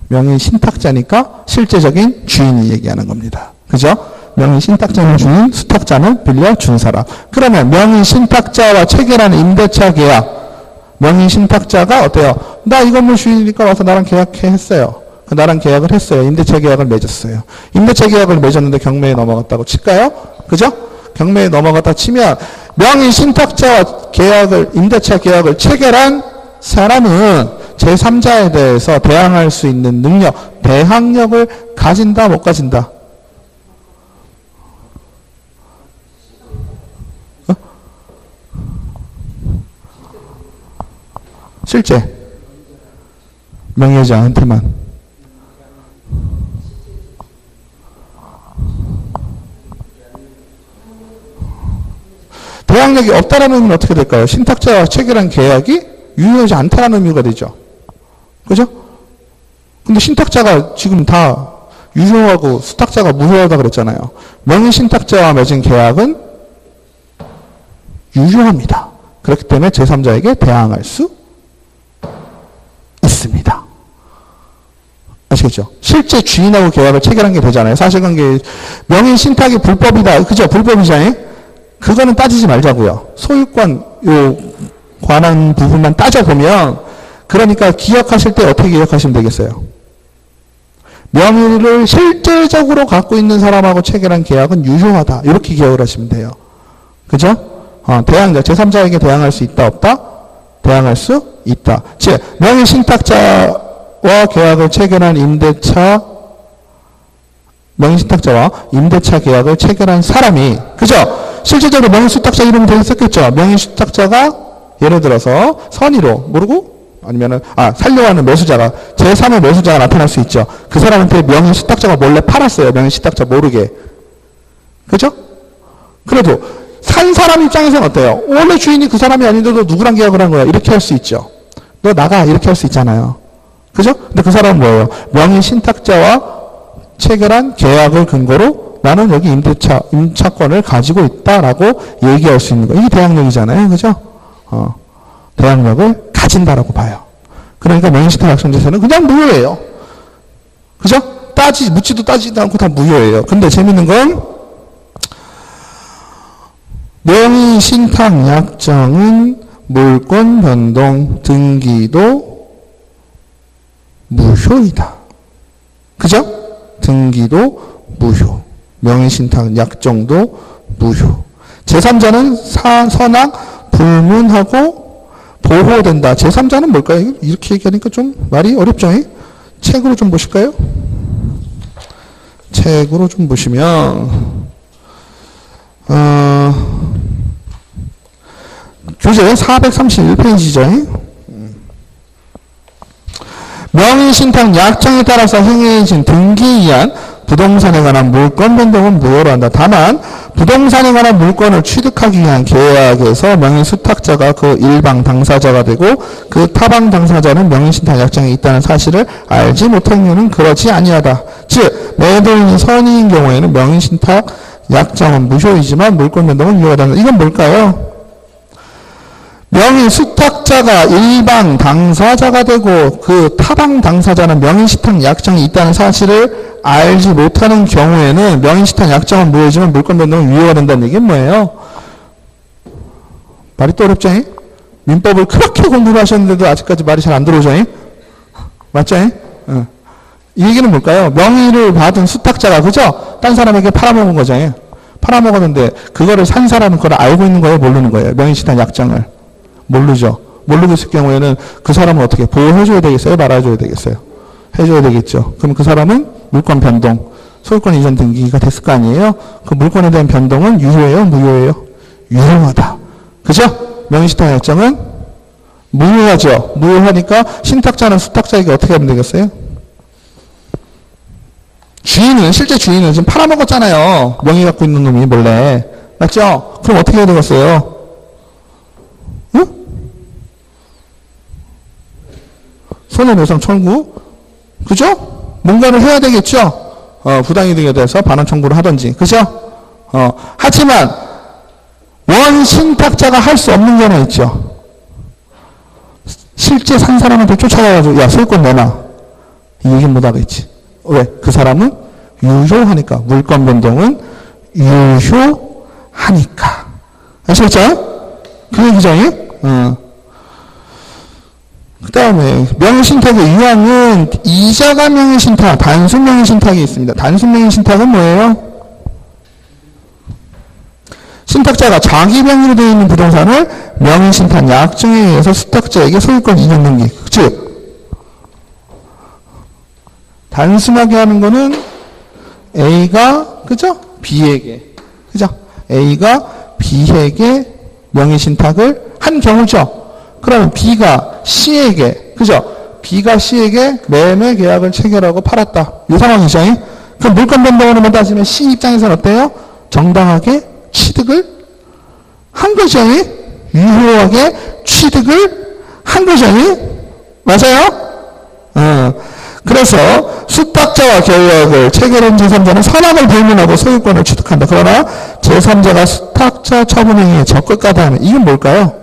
명의 신탁자니까 실제적인 주인이 얘기하는 겁니다. 그죠? 명의 신탁자는 주인, 수탁자는 빌려준 사람. 그러면 명의 신탁자와 체결한 임대차 계약, 명의 신탁자가 어때요? 나 이 건물 주인이니까 와서 나랑 계약해 했어요. 나랑 계약을 했어요. 임대차 계약을 맺었어요. 임대차 계약을 맺었는데 경매에 넘어갔다고 칠까요? 그죠? 경매에 넘어갔다 치면 명의 신탁자와 계약을, 임대차 계약을 체결한 사람은 제3자에 대해서 대항할 수 있는 능력, 대항력을 가진다, 못 가진다? 실제 명예자한테만. 대항력이 없다라는 의미는 어떻게 될까요? 신탁자와 체결한 계약이 유효하지 않다라는 의미가 되죠. 그죠? 근데 신탁자가 지금 다 유효하고 수탁자가 무효하다 그랬잖아요. 명의신탁자와 맺은 계약은 유효합니다. 그렇기 때문에 제3자에게 대항할 수 있습니다. 아시겠죠? 실제 주인하고 계약을 체결한 게 되잖아요. 사실관계 명의신탁이 불법이다. 그죠? 불법이잖아요. 그거는 따지지 말자고요. 소유권 요 관한 부분만 따져보면 그러니까 기억하실 때 어떻게 기억하시면 되겠어요? 명의를 실질적으로 갖고 있는 사람하고 체결한 계약은 유효하다. 이렇게 기억을 하시면 돼요. 그죠? 대항자, 제3자에게 대항할 수 있다, 없다? 대항할 수 있다. 즉, 명의 신탁자와 계약을 체결한 임대차, 명의 신탁자와 임대차 계약을 체결한 사람이, 그죠? 실질적으로 명의 수탁자 이름이 되어 있었겠죠? 명의 수탁자가 예를 들어서 선의로, 모르고? 아니면은, 살려고 하는 매수자가, 제3의 매수자가 나타날 수 있죠. 그 사람한테 명의 수탁자가 몰래 팔았어요. 명의 수탁자 모르게. 그죠? 그래도, 산 사람 입장에서는 어때요? 원래 주인이 그 사람이 아닌데도 누구랑 계약을 한 거야? 이렇게 할 수 있죠. 너 나가. 이렇게 할 수 있잖아요. 그죠? 근데 그 사람은 뭐예요? 명의 신탁자와 체결한 계약을 근거로 나는 여기 임차권을 가지고 있다라고 얘기할 수 있는 거. 이게 대항력이잖아요. 그죠? 대항력을 가진다라고 봐요. 그러니까 명의신탁 약정제서는 그냥 무효예요. 그죠? 묻지도 따지지도 않고 다 무효예요. 근데 재밌는 건 명의신탁 약정은 물권 변동 등기도 무효이다. 그죠? 등기도 무효. 명의신탁 약정도 무효. 제3자는 선악 불문하고 보호된다. 제3자는 뭘까요? 이렇게 얘기하니까 좀 말이 어렵죠? 책으로 좀 보실까요? 책으로 좀 보시면 교재 431페이지죠. 명의신탁 약정에 따라서 행해진 등기에 의한 부동산에 관한 물권 변동은 무효로 한다. 다만 부동산에 관한 물권을 취득하기 위한 계약에서 명의수탁자가 그 일방 당사자가 되고 그 타방 당사자는 명의신탁 약정에 있다는 사실을 알지 못한 경우는 그렇지 아니하다. 즉 매도인이 선의인 경우에는 명의신탁 약정은 무효이지만 물권 변동은 유효하다. 이건 뭘까요? 명의수탁자가 일방 당사자가 되고 그 타방 당사자는 명의신탁 약정이 있다는 사실을 알지 못하는 경우에는 명의신탁 약정은 무효이지만 물권 변동은 유효가 된다는 얘기는 뭐예요? 말이 또 어렵죠? 민법을 그렇게 공부를 하셨는데도 아직까지 말이 잘 안 들어오죠? 맞죠? 이 얘기는 뭘까요? 명의를 받은 수탁자가 그죠? 딴 사람에게 팔아먹은 거죠? 팔아먹었는데 그거를 산 사람은 그걸 알고 있는 거예요? 모르는 거예요? 명의신탁 약정을 모르죠. 모르고 있을 경우에는 그 사람은 어떻게 보호해줘야 되겠어요? 말아줘야 되겠어요? 해줘야 되겠죠. 그럼 그 사람은 물권 변동, 소유권 이전 등기가 됐을 거 아니에요? 그 물권에 대한 변동은 유효해요? 무효해요? 유효하다. 그죠? 명의신탁 약정은 무효하죠. 무효하니까 신탁자는 수탁자에게 어떻게 하면 되겠어요? 실제 주인은 지금 팔아먹었잖아요. 명의 갖고 있는 놈이 몰래. 맞죠? 그럼 어떻게 해야 되겠어요? 응? 손해배상 청구? 그죠? 뭔가를 해야 되겠죠? 부당이득에 대해서 반환 청구를 하든지. 그죠? 하지만, 원신탁자가 할 수 없는 게 하나 있죠. 실제 산 사람한테 쫓아가가지고, 야, 소유권 내놔. 이 얘기는 못 하겠지. 왜? 그 사람은 유효하니까. 물권 변동은 유효하니까. 아시겠죠? 그 얘기죠? 그 다음에 명의신탁의 유형은 이자가 명의신탁, 단순 명의신탁이 있습니다. 단순 명의신탁은 뭐예요? 신탁자가 자기 명의로 되어 있는 부동산을 명의신탁 약정에 의해서 수탁자에게 소유권 이전 등기. 즉 단순하게 하는 거는 A가 그죠? B에게 그죠? A가 B에게 명의신탁을 한 경우죠. 그러면 B가 C에게, 그죠? B가 C에게 매매 계약을 체결하고 팔았다. 이 상황이죠. 그럼 물권 변동으로 따지면 C 입장에서는 어때요? 정당하게 취득을 한 거죠. 유효하게 취득을 한 거죠. 맞아요? 그래서 수탁자와 계약을 체결한 제3자는 선악을 불문하고 소유권을 취득한다. 그러나 제3자가 수탁자 처분행위에 적극하다 하면 이건 뭘까요?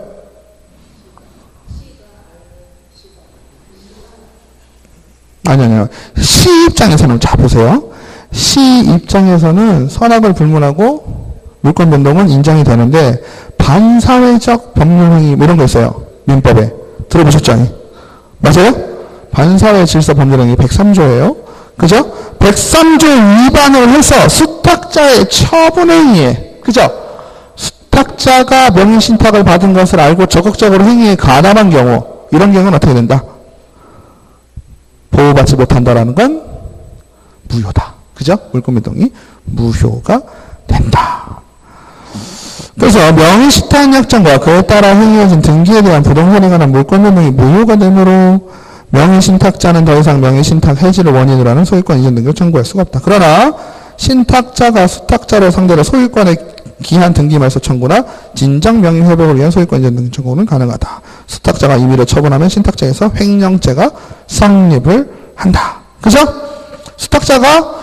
아니요. C 입장에서는 자 보세요. C 입장에서는 선악을 불문하고 물권 변동은 인정이 되는데 반사회적 법률행위 뭐 이런 거 있어요. 민법에. 들어보셨죠? 맞아요? 반사회 질서 법률행위 103조예요. 그죠? 103조 위반을 해서 수탁자의 처분행위에, 그죠? 수탁자가 명의신탁을 받은 것을 알고 적극적으로 행위에 가담한 경우, 이런 경우는 어떻게 된다? 보호받지 못한다라는 건 무효다. 그죠? 물권변동이 무효가 된다. 그래서 명의신탁 약정과 그에 따라 행해진 등기에 대한 부동산에 관한 물권변동이 무효가 되므로 명의신탁자는 더 이상 명의신탁 해지를 원인으로 하는 소유권 이전 등기를 청구할 수가 없다. 그러나 신탁자가 수탁자를 상대로 소유권의 기한 등기 말소 청구나 진정 명의 회복을 위한 소유권 이전 등기 청구는 가능하다. 수탁자가 임의로 처분하면 신탁자에서 횡령죄가 성립을 한다. 그죠? 수탁자가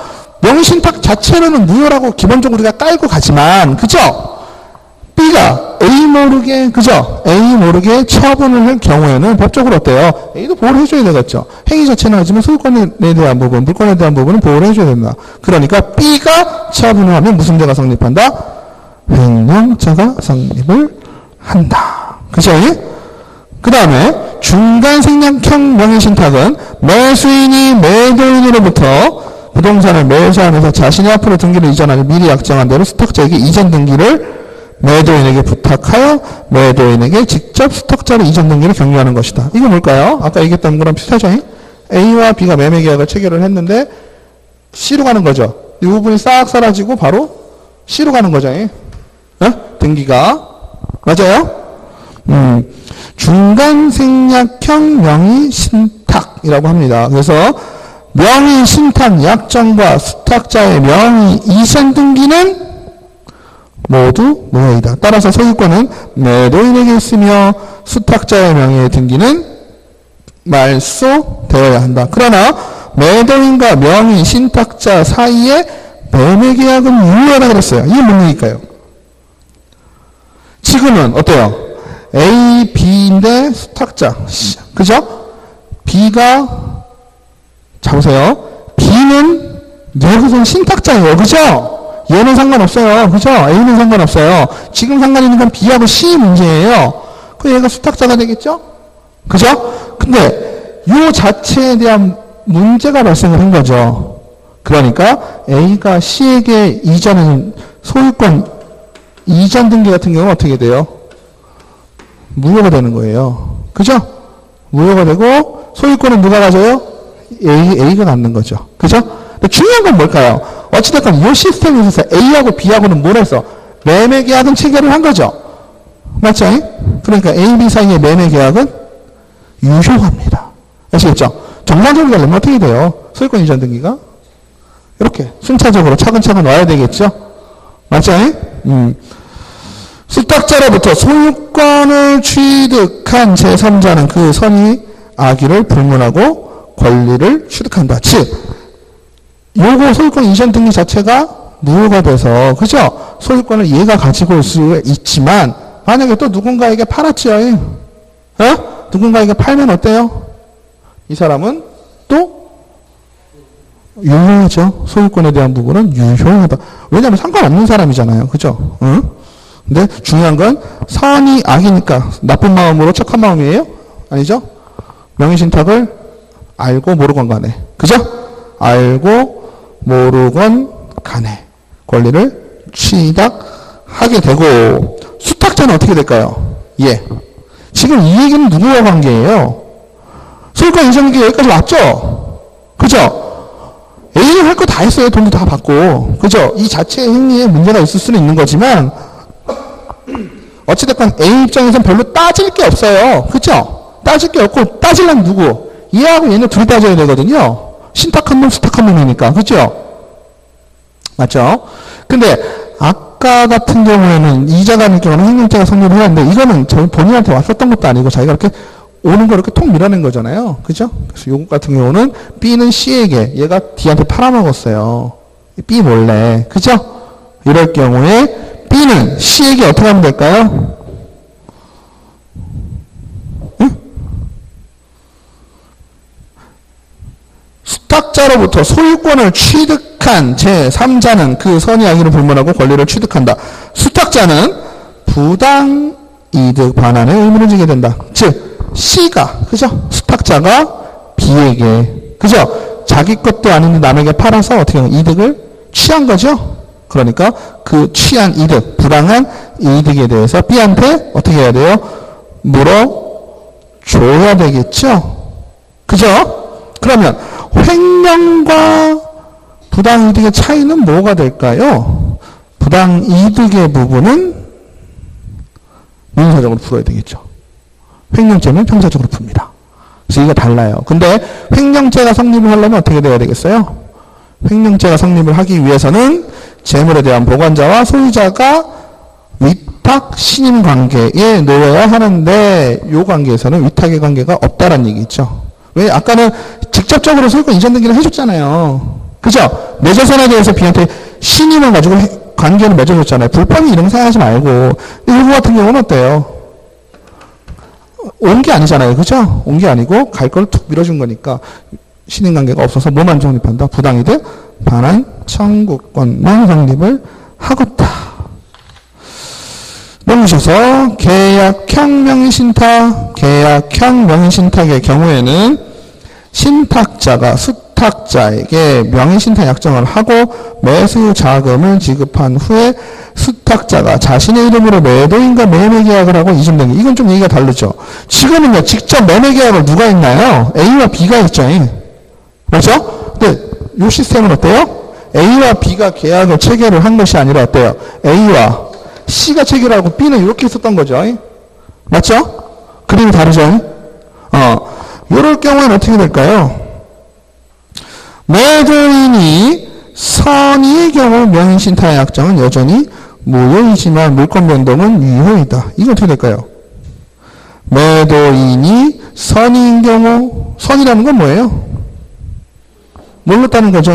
명의신탁 자체로는 무효라고 기본적으로 우리가 깔고 가지만, 그죠? B가 A 모르게, 그죠? A 모르게 처분을 할 경우에는 법적으로 어때요? A도 보호를 해줘야 되겠죠. 행위 자체는 하지만 소유권에 대한 부분, 물권에 대한 부분은 보호를 해줘야 된다. 그러니까 B가 처분을 하면 무슨 죄가 성립한다? 횡령죄가 성립을 한다. 그죠? 그 다음에 중간 생략형 명의신탁은 매수인이 매도인으로부터 부동산을 매수하면서 자신이 앞으로 등기를 이전하기 미리 약정한 대로 수탁자에게 이전 등기를 매도인에게 부탁하여 매도인에게 직접 수탁자로 이전 등기를 격려하는 것이다. 이거 뭘까요? 아까 얘기했던 거랑 비슷하죠? A와 B가 매매 계약을 체결을 했는데 C로 가는 거죠. 이 부분이 싹 사라지고 바로 C로 가는 거죠. 등기가. 맞아요? 중간 생략형 명의신탁이라고 합니다. 그래서 명의신탁 약정과 수탁자의 명의 이전 등기는 모두 무효이다. 따라서 소유권은 매도인에게 있으며 수탁자의 명의의 등기는 말소되어야 한다. 그러나 매도인과 명의 신탁자 사이에 매매 계약은 유효하다 그랬어요. 이게 뭔 얘기일까요? 지금은 어때요? A, B인데 수탁자. 그죠? B가 자 보세요. B는 여기서 신탁자예요. 그죠? 얘는 상관없어요. 그죠? A는 상관없어요. 지금 상관 있는 건 B하고 C 문제예요. 그 얘가 수탁자가 되겠죠? 그죠? 근데 요 자체에 대한 문제가 발생을 한 거죠. 그러니까 A가 C에게 이전하는 소유권 이전 등기 같은 경우는 어떻게 돼요? 무효가 되는 거예요. 그죠? 무효가 되고 소유권은 누가 가져요? A가 갖는 거죠. 그죠? 근데 중요한 건 뭘까요? 어찌됐건 이 시스템에 있어서 A하고 B하고는 뭘 해서 매매 계약은 체결을 한 거죠. 맞죠? 그러니까 A, B 사이의 매매 계약은 유효합니다. 아시겠죠? 정상적으로 가려면 어떻게 돼요? 소유권 이전 등기가 이렇게 순차적으로 차근차근 와야 되겠죠? 맞죠? 수탁자로부터 소유권을 취득한 제3자는 그 선의 악의를 불문하고 권리를 취득한다. 즉 요거 소유권 이전 등기 자체가 무효가 돼서, 그죠? 소유권을 얘가 가지고 올 수 있지만 만약에 또 누군가에게 팔았죠. 누군가에게 팔면 어때요? 이 사람은 또 유효하죠. 소유권에 대한 부분은 유효하다. 왜냐하면 상관없는 사람이잖아요. 그죠? 근데 중요한 건 선이 악이니까 나쁜 마음으로 착한 마음이에요? 아니죠? 명의신탁을 알고 모르건 간에. 그죠? 알고 모르건 간에 권리를 취득하게 되고, 수탁자는 어떻게 될까요? 예. 지금 이 얘기는 누구와 관계예요? 소유권 이전 등기 여기까지 왔죠? 그죠? A는 할 거 다 했어요. 돈도 다 받고. 그죠? 이 자체의 행위에 문제가 있을 수는 있는 거지만 어찌됐건 A 입장에서는 별로 따질 게 없어요. 그죠? 따질 게 없고, 따질란 누구? 얘하고 얘는 둘이 따져야 되거든요. 신탁한 놈, 수탁한 놈이니까. 그죠? 맞죠? 근데, 아까 같은 경우에는 이자가 아닐 경우는 횡령죄가 성립을 해야 하는데, 이거는 저희 본인한테 왔었던 것도 아니고, 자기가 이렇게 오는 거 이렇게 통 밀어낸 거잖아요. 그죠? 그래서 요것 같은 경우는 B는 C에게, 얘가 D한테 팔아먹었어요. B 몰래. 그죠? 이럴 경우에 B는 C에게 어떻게 하면 될까요? 응? 수탁자로부터 소유권을 취득한 제3자는 그 선의 악의를 불문하고 권리를 취득한다. 수탁자는 부당이득 반환의 의무를 지게 된다. 즉 C가, 그죠? 수탁자가 B에게, 그죠? 자기 것도 아닌데 남에게 팔아서 어떻게 하면 이득을 취한 거죠? 그러니까 그 취한 이득, 부당한 이득에 대해서 B한테 어떻게 해야 돼요? 물어줘야 되겠죠? 그죠? 그러면 횡령과 부당이득의 차이는 뭐가 될까요? 부당이득의 부분은 민사적으로 풀어야 되겠죠. 횡령죄는 형사적으로 풉니다. 그래서 이게 달라요. 근데 횡령죄가 성립을 하려면 어떻게 돼야 되겠어요? 횡령죄가 성립을 하기 위해서는 재물에 대한 보관자와 소유자가 위탁 신임 관계에 놓여야 하는데 이 관계에서는 위탁의 관계가 없다라는 얘기죠. 왜? 아까는 직접적으로 소유권 이전 등기를 해줬잖아요. 그죠? 내재산에 대해서 B한테 신임을 가지고 관계를 맺어줬잖아요. 불법이 이런 거 생각하지 말고. 근데 이거 같은 경우는 어때요? 온 게 아니잖아요. 그죠? 온 게 아니고 갈 걸 툭 밀어준 거니까 신임관계가 없어서 뭐만 성립한다? 부당이득 반환 청구권만 성립을 하겠다. 넘으셔서 계약형 명의신탁, 계약형 명의신탁의 경우에는 신탁자가 수탁자에게 명의신탁 약정을 하고 매수 자금을 지급한 후에 수탁자가 자신의 이름으로 매도인과 매매 계약을 하고 이전등기. 이건 좀 얘기가 다르죠. 지금은요, 직접 매매 계약을 누가 했나요? A와 B가 했죠. 그렇죠? 근데 이 시스템은 어때요? A와 B가 계약을 체결을 한 것이 아니라 어때요? A와 C가 체결하고 B는 이렇게 있었던 거죠. 맞죠? 그림이 다르죠? 이럴 경우에는 어떻게 될까요? 매도인이 선의의 경우 명의신탁 약정은 여전히 무효이지만 물권 변동은 유효이다. 이건 어떻게 될까요? 매도인이 선의인 경우, 선이라는 건 뭐예요? 몰랐다는 거죠.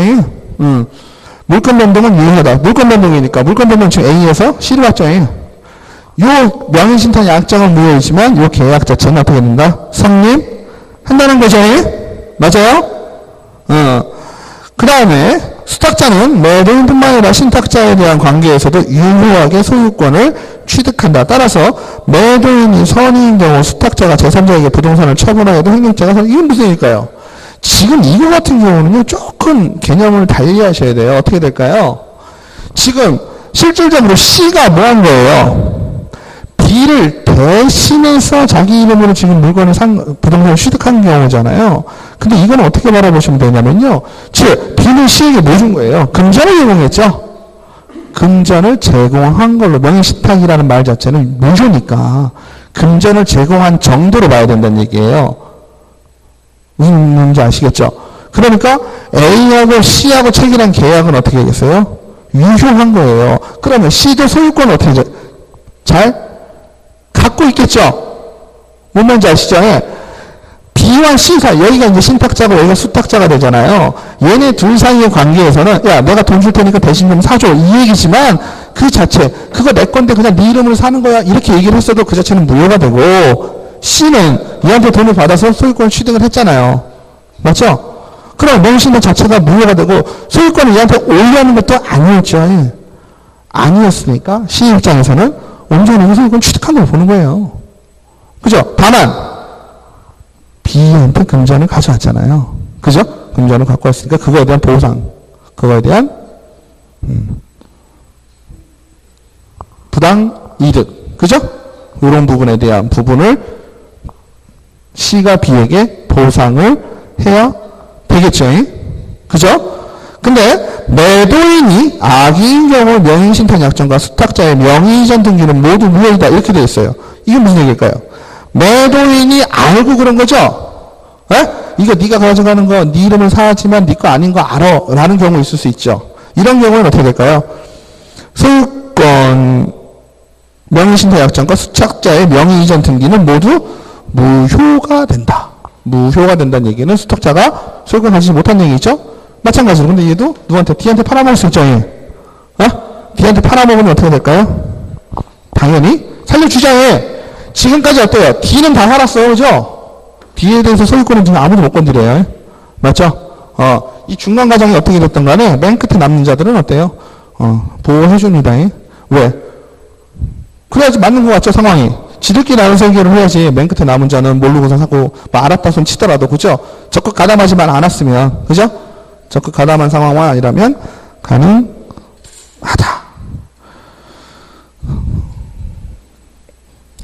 물권 변동은 유효하다. 물권 변동이니까 물권 변동은 지금 A에서 C로 왔죠. 요 명의신탁 약정은 무효이지만 요 계약 자체는 어떻게 된다? 성립한다는 거죠. 맞아요? 그 다음에 수탁자는 매도인뿐만 아니라 신탁자에 대한 관계에서도 유효하게 소유권을 취득한다. 따라서 매도인이 선의인 경우 수탁자가 제3자에게 부동산을 처분하여도 횡령죄가 이건 무슨 얘기일까요? 지금 이거 같은 경우는요, 조금 개념을 달리 하셔야 돼요. 어떻게 될까요? 지금 실질적으로 C가 뭐 한 거예요? B를 대신해서 자기 이름으로 지금 물건을 부동산을 취득한 경우잖아요. 근데 이건 어떻게 바라보시면 되냐면요. 즉, B는 C에게 뭐 준 거예요? 금전을 제공했죠? 금전을 제공한 걸로, 명의신탁이라는 말 자체는 무효니까 금전을 제공한 정도로 봐야 된다는 얘기예요. 무슨 말인지 아시겠죠? 그러니까 A하고 C하고 체결한 계약은 어떻게 하겠어요? 유효한 거예요. 그러면 C도 소유권을 어떻게 잘 갖고 있겠죠? 뭔 말인지 아시죠? B와 C 사이, 여기가 이제 신탁자고 여기가 수탁자가 되잖아요. 얘네 둘 사이의 관계에서는 야, 내가 돈 줄 테니까 대신 좀 사줘. 이 얘기지만 그 자체, 그거 내 건데 그냥 네 이름으로 사는 거야. 이렇게 얘기를 했어도 그 자체는 무효가 되고 C는 얘한테 돈을 받아서 소유권을 취득을 했잖아요. 맞죠? 그럼 명의신탁 자체가 무효가 되고 소유권을 얘한테 올려는 것도 아니었죠. 아니었으니까 C 입장에서는 온전히 소유권 취득한 걸 보는 거예요. 그죠? 다만 B한테 금전을 가져왔잖아요. 그죠? 금전을 갖고 왔으니까 그거에 대한 보상, 그거에 대한 부당 이득, 그죠? 이런 부분에 대한 부분을 C가 B에게 보상을 해야 되겠죠. 그죠? 근데 매도인이 악의인 경우 명의신탁 약정과 수탁자의 명의이전 등기는 모두 무효이다. 이렇게 되어 있어요. 이게 무슨 얘기일까요? 매도인이 알고 그런 거죠? 에? 이거 네가 가져가는 거 네 이름을 사지만 네 거 아닌 거 알아 라는 경우 있을 수 있죠. 이런 경우는 어떻게 될까요? 소유권 명의신탁 약정과 수탁자의 명의이전 등기는 모두 무효가 된다. 무효가 된다는 얘기는 수탁자가 소유권 가지지 못한 얘기죠. 마찬가지로 근데 얘도 누구한테? D한테 팔아먹을 수 있죠. D한테 팔아먹으면 어떻게 될까요? 당연히 살려주자 해. 지금까지 어때요? D는 다 살았어요. 그죠? D에 대해서 소유권은 지금 아무도 못 건드려요. 맞죠? 이 중간 과정이 어떻게 됐든 간에 맨 끝에 남는 자들은 어때요? 보호해줍니다. 왜? 그래야지 맞는 것 같죠, 상황이. 지들끼리 알아서 해결을 해야지 맨 끝에 남은 자는 모르고서 하고 뭐 알았다 손 치더라도 그죠? 적극 가담하지만 않았으면 그죠? 적극 가담한 상황만 아니라면 가능하다.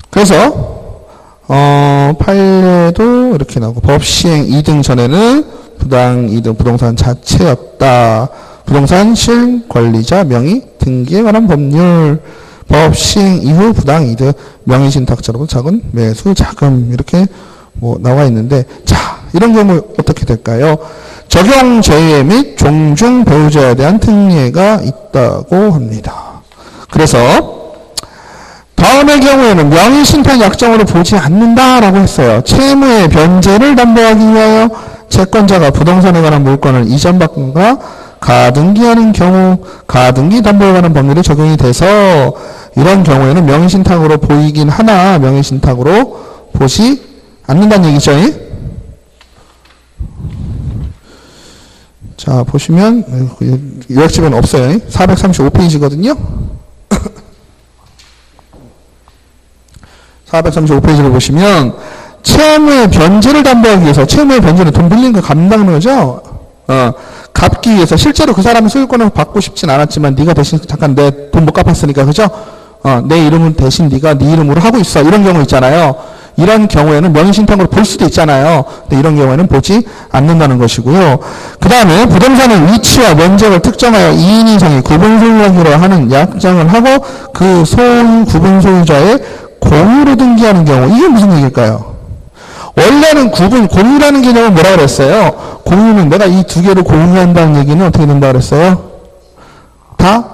그래서 판례도 이렇게 나오고 법시행 2등 전에는 부당 2등 부동산 자체였다. 부동산 실권리자 명의 등기에 관한 법률 법 시행 이후 부당 2등 명의신탁자로부터 작은 매수 자금 이렇게 뭐 나와 있는데 자 이런 경우 어떻게 될까요? 적용 제외 및 종중 배우자에 대한 특례가 있다고 합니다. 그래서 다음의 경우에는 명의신탁 약정으로 보지 않는다라고 했어요. 채무의 변제를 담보하기 위하여 채권자가 부동산에 관한 물건을 이전받는가 가등기하는 경우 가등기 담보에 관한 법률이 적용이 돼서 이런 경우에는 명의신탁으로 보이긴 하나 명의신탁으로 보지 않는다는 얘기죠. 자 보시면 요약집에는 없어요. 435페이지거든요. 435페이지를 보시면 채무의 변제를 담보하기 위해서 채무의 변제는 돈 빌린 거 갚는 거죠. 갚기 위해서 실제로 그 사람이 소유권을 받고 싶진 않았지만 네가 대신 잠깐 내 돈 못 갚았으니까 그죠? 내 이름은 대신 네가 네 이름으로 하고 있어. 이런 경우 있잖아요. 이런 경우에는 명의신탁으로 볼 수도 있잖아요. 근데 이런 경우에는 보지 않는다는 것이고요. 그 다음에 부동산의 위치와 면적을 특정하여 2인 이상이 구분 소유하기로 하는 약정을 하고 그 소유 구분 소유자의 공유로 등기하는 경우 이게 무슨 얘기일까요? 원래는 공유라는 개념은 뭐라고 그랬어요? 공유는 내가 이 두 개를 공유한다는 얘기는 어떻게 된다고 그랬어요? 다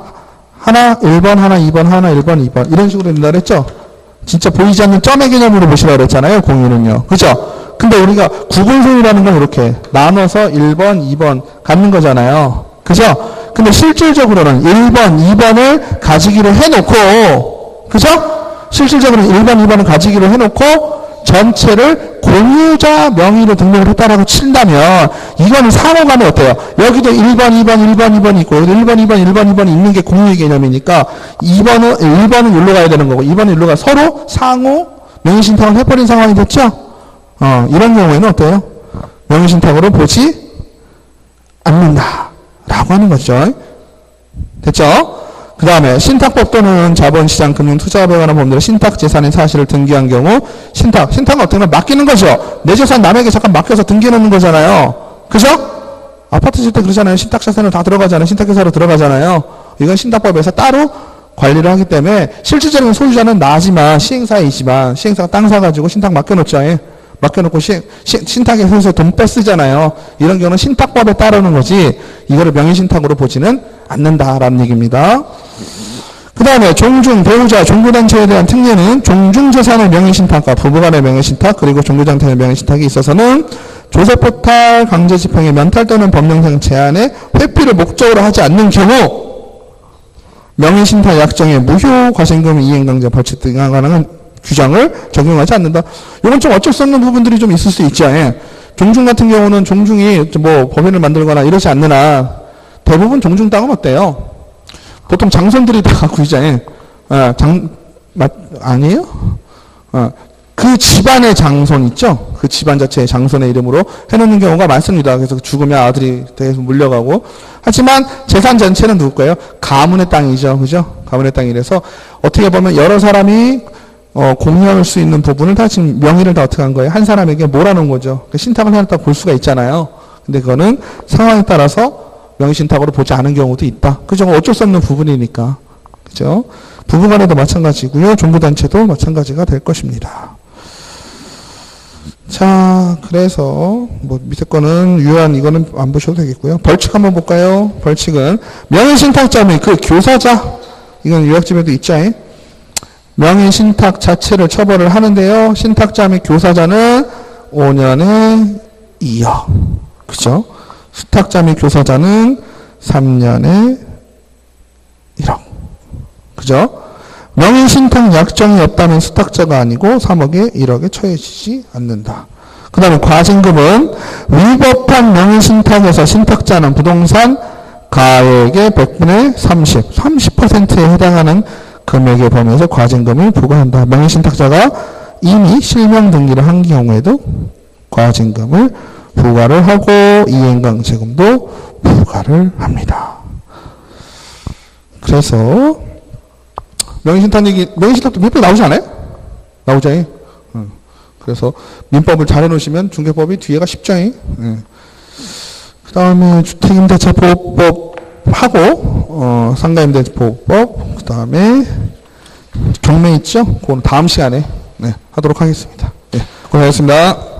하나 1번 하나 2번 하나 1번 2번 이런 식으로 된다고 그랬죠? 진짜 보이지 않는 점의 개념으로 보시라고 그랬잖아요. 공유는요. 그죠? 근데 우리가 구분 소유라는 건 이렇게 나눠서 1번 2번 갖는 거잖아요. 그죠? 근데 실질적으로는 1번 2번을 가지기로 해놓고 그죠? 실질적으로 1번 2번을 가지기로 해놓고 전체를 공유자 명의로 등록을 했다라고 친다면 이거는 상호간에 어때요? 여기도 1번, 2번, 1번, 2번 있고 여기도 1번, 2번, 1번, 2번이 있는 게 공유의 개념이니까 1번은 여기로 가야 되는 거고 2번은 여기로 가 서로 상호 명의신탁을 해버린 상황이 됐죠? 이런 경우에는 어때요? 명의신탁으로 보지 않는다라고 하는 거죠. 됐죠? 그 다음에 신탁법 또는 자본시장 금융투자업에 관한 법률에 신탁재산의 사실을 등기한 경우 신탁은 어떻게 보면 맡기는 거죠. 내 재산 남에게 잠깐 맡겨서 등기해놓는 거잖아요. 그죠? 아파트 질 때 그러잖아요. 신탁재산으로 다 들어가잖아요. 신탁회사로 들어가잖아요. 이건 신탁법에서 따로 관리를 하기 때문에 실질적인 소유자는 나지만 시행사이지만 시행사가 땅 사가지고 신탁 맡겨놓죠. 맡겨놓고 신탁에서 돈 뺏쓰잖아요. 이런 경우는 신탁법에 따르는 거지 이거를 명의신탁으로 보지는 않는다라는 얘기입니다. 그 다음에 종중, 배우자, 종교단체에 대한 특례는 종중재산의 명의신탁과 부부간의 명의신탁 그리고 종교단체의 명의신탁이 있어서는 조세포탈, 강제집행의 면탈 또는 법령상 제한의 회피를 목적으로 하지 않는 경우 명의신탁 약정의 무효 과세금 이행강제 벌칙 등에 관한 규정을 적용하지 않는다. 이건 좀 어쩔 수 없는 부분들이 좀 있을 수 있죠. 종중 같은 경우는 종중이 뭐 법인을 만들거나 이러지 않느나 대부분 종중 땅은 어때요? 보통 장손들이 다 갖고 있잖아요. 아니에요? 그 집안의 장손 있죠? 그 집안 자체의 장손의 이름으로 해놓는 경우가 많습니다. 그래서 죽으면 아들이 계속 물려가고. 하지만 재산 전체는 누구 거예요? 가문의 땅이죠. 그죠? 가문의 땅이라서 어떻게 보면 여러 사람이 공유할 수 있는 부분을 다 지금 명의를 다 어떻게 한 거예요? 한 사람에게 몰아놓은 거죠. 신탁을 해놨다고 볼 수가 있잖아요. 근데 그거는 상황에 따라서 명의신탁으로 보지 않은 경우도 있다. 그죠? 어쩔 수 없는 부분이니까. 그죠? 부부간에도 마찬가지고요. 종부단체도 마찬가지가 될 것입니다. 자, 그래서 뭐 밑에 거는 유효한 이거는 안 보셔도 되겠고요. 벌칙 한번 볼까요? 벌칙은 명의신탁자 및 그 교사자, 이건 요약집에도 있죠. 명의신탁 자체를 처벌을 하는데요. 신탁자 및 교사자는 5년에 2억. 그죠? 수탁자 및 교사자는 3년에 1억. 그죠? 명의신탁 약정이 없다면 수탁자가 아니고 3억에 1억에 처해지지 않는다. 그 다음에 과징금은 위법한 명의신탁에서 신탁자는 부동산 가액의 100분의 30%에 해당하는 금액의 범위에서 과징금을 부과한다. 명의신탁자가 이미 실명 등기를 한 경우에도 과징금을 부과를 하고 이행강제금도 부과를 합니다. 그래서 명의신탁도 민법에 나오지 않아요? 나오죠. 그래서 민법을 잘 해놓으시면 중개법이 뒤에가 쉽죠. 그 다음에 주택임대차 보호법 하고 상가임대보호법, 그 다음에 경매 있죠? 그거는 다음 시간에 하도록 하겠습니다. 고생하셨습니다.